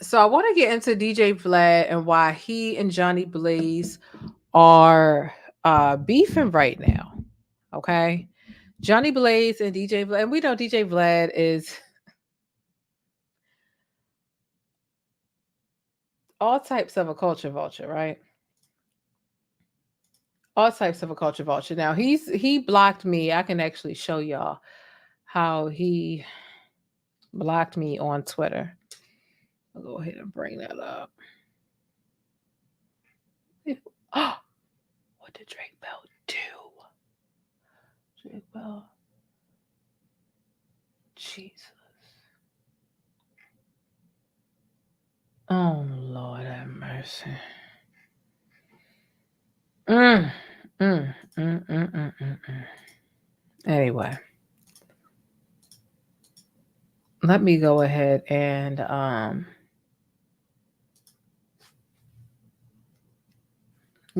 So I want to get into DJ Vlad and why he and Johnny Blaze are beefing right now. Okay. Johnny Blaze and DJ Vlad, and we know DJ Vlad is all types of a culture vulture, right? All types of a culture vulture. Now he blocked me. I can actually show y'all how he blocked me on Twitter. I'll go ahead and bring that up. Oh, what did Drake Bell do? Drake Bell. Jesus. Oh, Lord have mercy. Anyway, let me go ahead and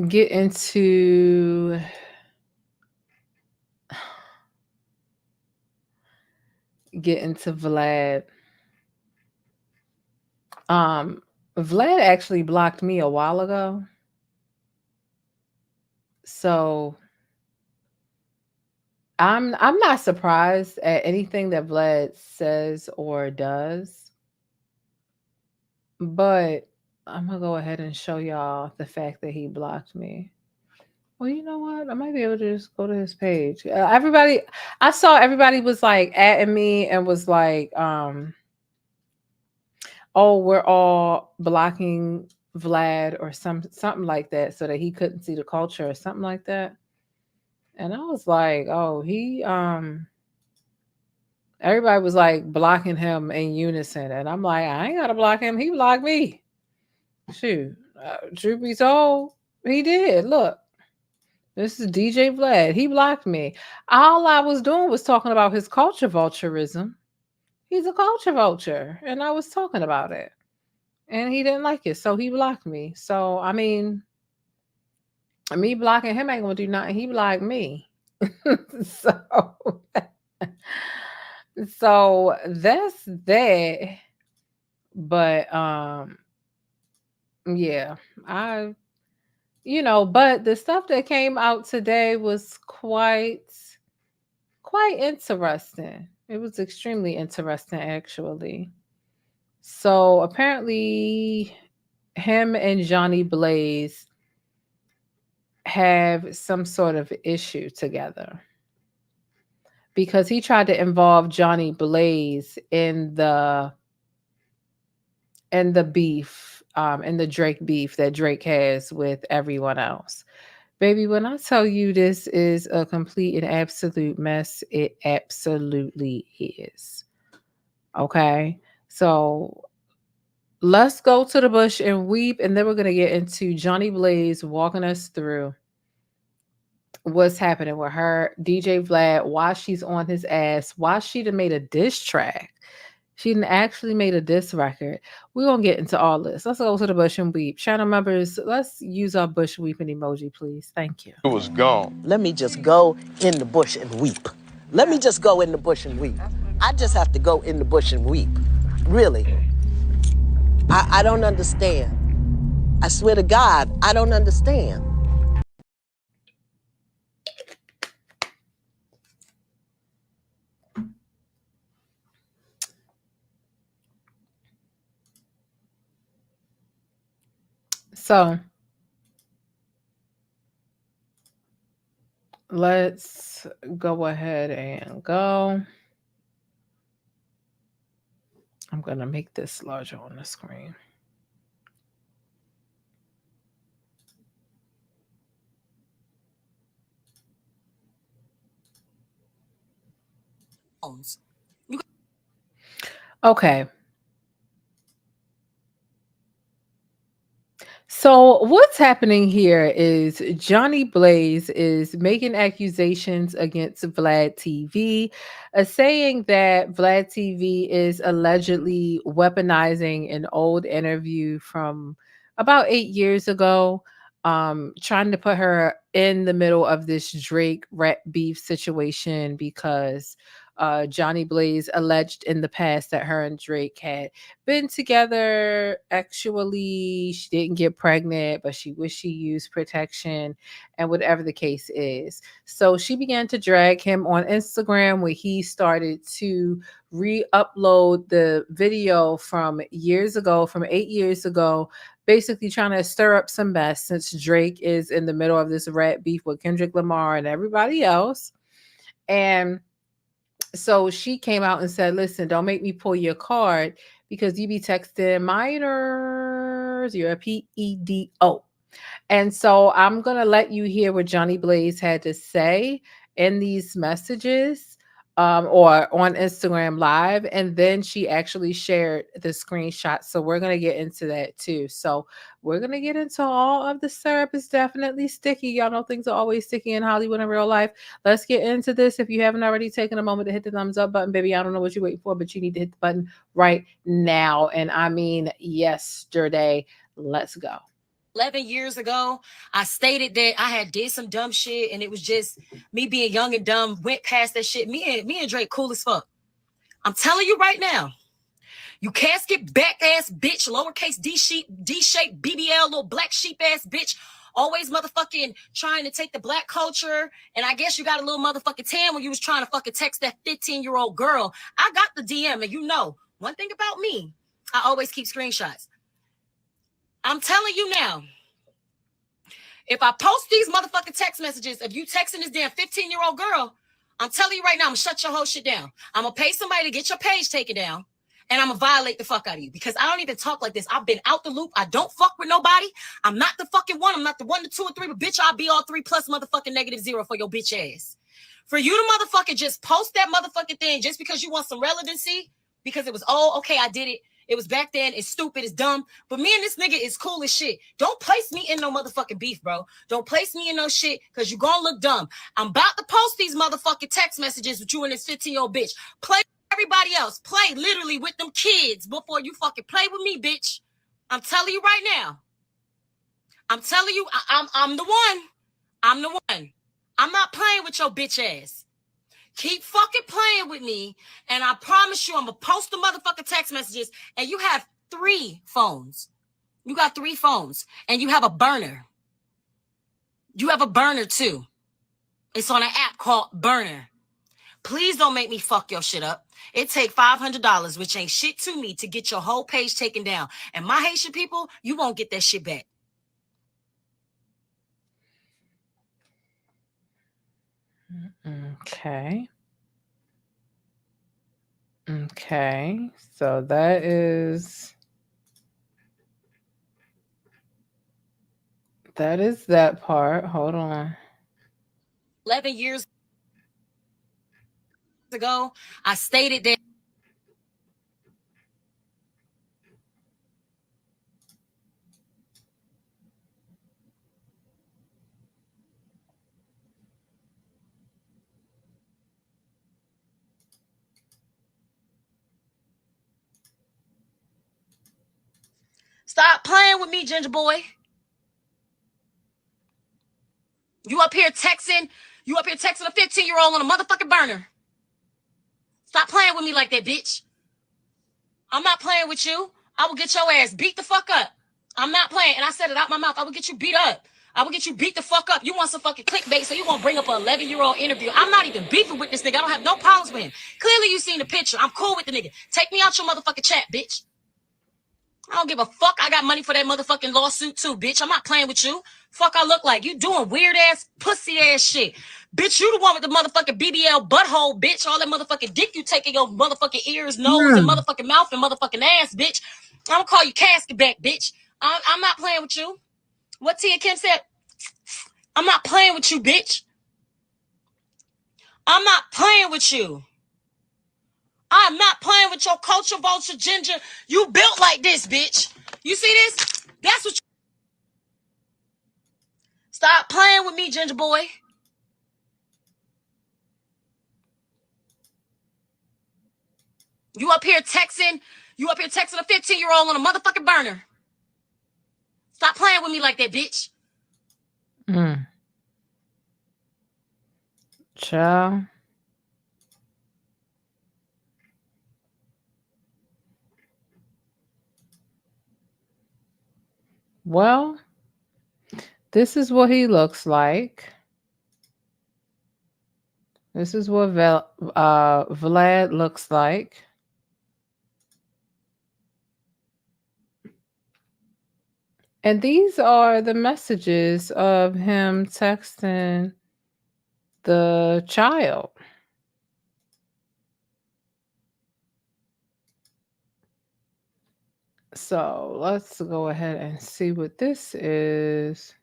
get into Vlad. Vlad actually blocked me a while ago. So I'm not surprised at anything that Vlad says or does. But I'm gonna go ahead and show y'all the fact that he blocked me. Well, you know what? I might be able to just go to his page. I saw everybody was like atting me and was like, oh, we're all blocking Vlad or something like that so that he couldn't see the culture or something like that. And I was like, oh, everybody was like blocking him in unison. And I'm like, I ain't got to block him. He blocked me. Shoot. Truth be told, he did. Look, this is DJ Vlad. He blocked me. All I was doing was talking about his culture vulturism. He's a culture vulture. And I was talking about it. And he didn't like it. So he blocked me. So, I mean, me blocking him ain't going to do nothing. He blocked me. so, so that's that. But, yeah, but the stuff that came out today was quite interesting. It was extremely interesting, actually. So apparently him and Johnny Blaze have some sort of issue together because he tried to involve Johnny Blaze in the beef, in the Drake beef that Drake has with everyone else. Baby, when I tell you this is a complete and absolute mess, it absolutely is. Okay? So let's go to the bush and weep, and then we're going to get into Johnny Blaze walking us through what's happening with her, DJ Vlad, why she's on his ass, why she done made a diss track. She done actually made a diss record. We're going to get into all this. Let's go to the bush and weep. Channel members, let's use our bush weeping emoji, please. Thank you. It was gone. Let me just go in the bush and weep. Let me just go in the bush and weep. I just have to go in the bush and weep. Really. I don't understand. I swear to God, I don't understand. So let's go ahead and go. I'm going to make this larger on the screen. Okay. So what's happening here is Johnny Blaze is making accusations against Vlad TV, saying that Vlad TV is allegedly weaponizing an old interview from about 8 years ago, trying to put her in the middle of this Drake rap beef situation because Johnny Blaze alleged in the past that her and Drake had been together. Actually, she didn't get pregnant, but she wished she used protection, and whatever the case is. So she began to drag him on Instagram, where he started to re-upload the video from years ago, from 8 years ago, basically trying to stir up some mess since Drake is in the middle of this rap beef with Kendrick Lamar and everybody else. And so she came out and said, listen, don't make me pull your card because you be texting minors. You're a PEDO. And so I'm going to let you hear what Johnny Blaze had to say in these messages or on Instagram Live. And then she actually shared the screenshot. So we're going to get into that too. So we're going to get into all of the syrup. It's definitely sticky. Y'all know things are always sticky in Hollywood in real life. Let's get into this. If you haven't already taken a moment to hit the thumbs up button, baby, I don't know what you're waiting for, but you need to hit the button right now. And I mean, yesterday. Let's go. 11 years ago, I stated that I had did some dumb shit, and it was just me being young and dumb, went past that shit. Me and Drake cool as fuck. I'm telling you right now, you casket back ass bitch, lowercase D-shape, BBL, little black sheep ass bitch, always motherfucking trying to take the black culture. And I guess you got a little motherfucking tan when you was trying to fucking text that 15-year-old girl. I got the DM, and you know, one thing about me, I always keep screenshots. I'm telling you now, if I post these motherfucking text messages, if you texting this damn 15-year-old girl, I'm telling you right now, I'm gonna shut your whole shit down. I'm gonna pay somebody to get your page taken down, and I'm gonna violate the fuck out of you because I don't even talk like this. I've been out the loop. I don't fuck with nobody. I'm not the fucking one. I'm not the 1, the 2, or 3, but bitch, I'll be all 3 plus motherfucking -0 for your bitch ass. For you to motherfucking just post that motherfucking thing just because you want some relevancy, because it was, oh, okay, I did it. It was back then. It's stupid. It's dumb. But me and this nigga is cool as shit. Don't place me in no motherfucking beef, bro. Don't place me in no shit because you gonna look dumb. I'm about to post these motherfucking text messages with you and this 15-year-old bitch. Play everybody else. Play literally with them kids before you fucking play with me, bitch. I'm telling you right now. I'm telling you, I'm the one. I'm the one. I'm not playing with your bitch ass. Keep fucking playing with me, and I promise you I'm going to post the motherfucking text messages, and you have 3 phones. You got 3 phones, and you have a burner. You have a burner, too. It's on an app called Burner. Please don't make me fuck your shit up. It take $500, which ain't shit to me, to get your whole page taken down. And my Haitian people, you won't get that shit back. Okay. Okay. So that is that part. Hold on. 11 years ago, I stated that stop playing with me, ginger boy. You up here texting a 15-year-old on a motherfucking burner. Stop playing with me like that, bitch. I'm not playing with you. I will get your ass beat the fuck up. I'm not playing. And I said it out my mouth. I will get you beat up. I will get you beat the fuck up. You want some fucking clickbait, so you gonna bring up an 11-year-old interview. I'm not even beefing with this nigga. I don't have no problems with him. Clearly you seen the picture. I'm cool with the nigga. Take me out your motherfucking chat, bitch. I don't give a fuck. I got money for that motherfucking lawsuit too, bitch. I'm not playing with you. Fuck I look like. You doing weird ass, pussy ass shit. Bitch, you the one with the motherfucking BBL butthole, bitch. All that motherfucking dick you take in your motherfucking ears, nose, and motherfucking mouth and motherfucking ass, bitch. I'm gonna call you casket back, bitch. I'm not playing with you. What Tia Kim said? I'm not playing with you, bitch. I'm not playing with you. I'm not playing with your culture vulture ginger. You built like this, bitch. You see this? That's what you... Stop playing with me, ginger boy. You up here texting a 15-year-old on a motherfucking burner. Stop playing with me like that, bitch. Ciao. Well, this is what he looks like. This is what Vlad looks like. And these are the messages of him texting the child. So let's go ahead and see what this is.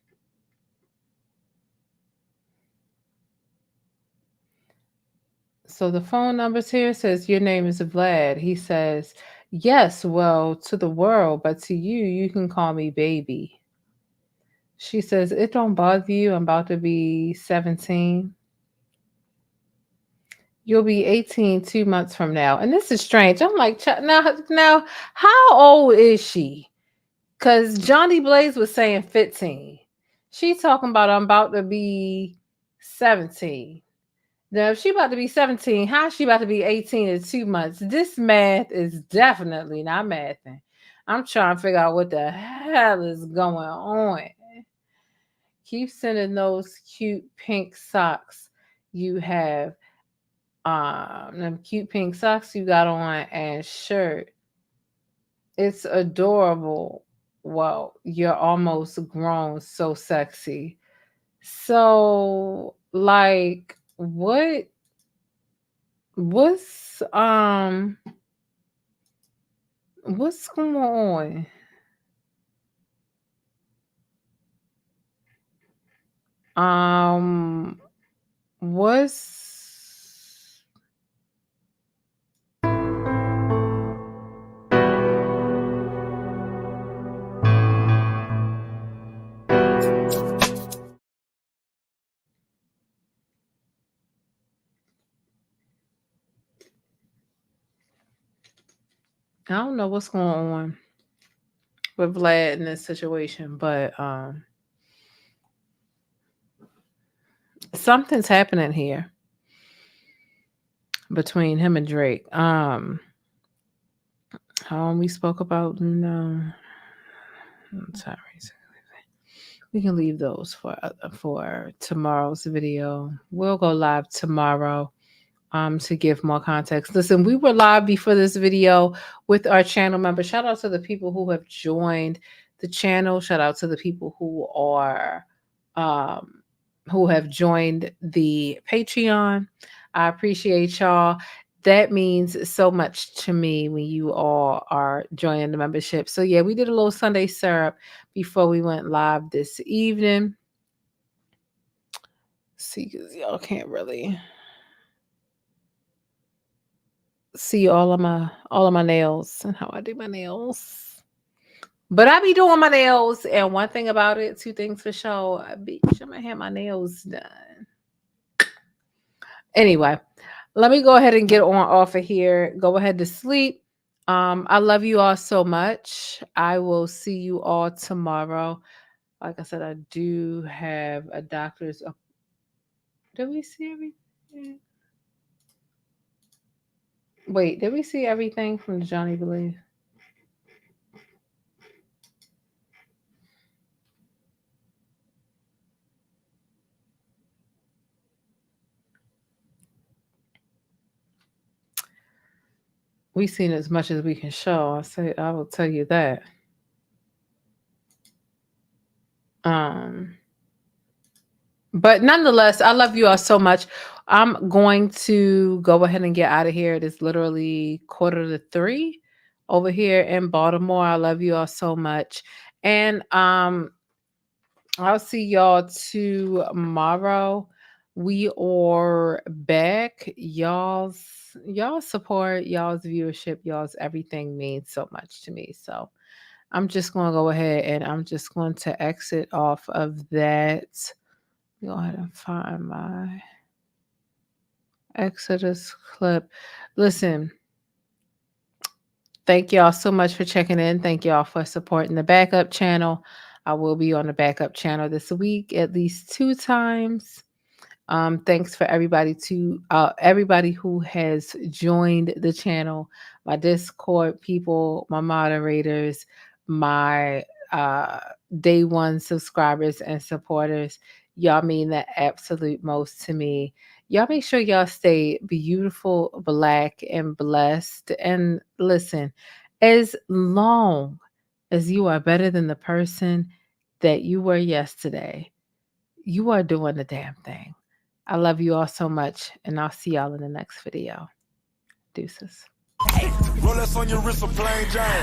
So the phone numbers here says, your name is Vlad. He says, yes, well, to the world, but to you, you can call me baby. She says, it don't bother you. I'm about to be 17. You'll be 18 2 months from now. And this is strange. I'm like, now, how old is she? Because Johnny Blaze was saying 15. She's talking about I'm about to be 17. Now, if she about to be 17, how is she about to be 18 in 2 months? This math is definitely not mathing. I'm trying to figure out what the hell is going on. Keep sending those cute pink socks you have. Them cute pink socks you got on and shirt. It's adorable. Well, you're almost grown, so sexy. So, like, what's What's going on? What's I don't know what's going on with Vlad in this situation, but something's happening here between him and Drake. We spoke about I'm sorry. We can leave those for tomorrow's video. We'll go live tomorrow to give more context. Listen, we were live before this video with our channel members. Shout out to the people who have joined the channel. Shout out to the people who are who have joined the Patreon. I appreciate y'all. That means so much to me when you all are joining the membership. So yeah, we did a little Sunday syrup before we went live this evening. See, because y'all can't really see all of my nails and how I do my nails. But I be doing my nails, and one thing about it, two things for sure, I'm gonna have my nails done. Anyway, let me go ahead and get on off of here. Go ahead to sleep. I love you all so much. I will see you all tomorrow. Like I said, I do have a doctor's. Did we see everything? Wait, did we see everything from the Johnny Believe? We've seen as much as we can show. I will tell you that. But nonetheless, I love you all so much. I'm going to go ahead and get out of here. It is literally 2:45 over here in Baltimore. I love you all so much. And I'll see y'all tomorrow. We are back. Y'all's support, y'all's viewership, y'all's everything means so much to me. So I'm just going to go ahead and I'm just going to exit off of that. Go ahead and find my Exodus clip. Listen, thank y'all so much for checking in. Thank y'all for supporting the backup channel. I will be on the backup channel this week at least 2 times. Thanks for everybody who has joined the channel, my Discord people, my moderators, my day one subscribers and supporters. Y'all mean the absolute most to me. Y'all make sure y'all stay beautiful, black, and blessed. And listen, as long as you are better than the person that you were yesterday, you are doing the damn thing. I love you all so much, and I'll see y'all in the next video. Deuces.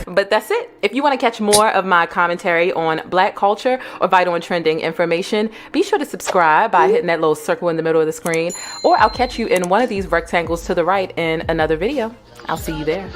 But that's it. If you want to catch more of my commentary on Black culture or vital and trending information, be sure to subscribe by hitting that little circle in the middle of the screen, or I'll catch you in one of these rectangles to the right in another video. I'll see you there.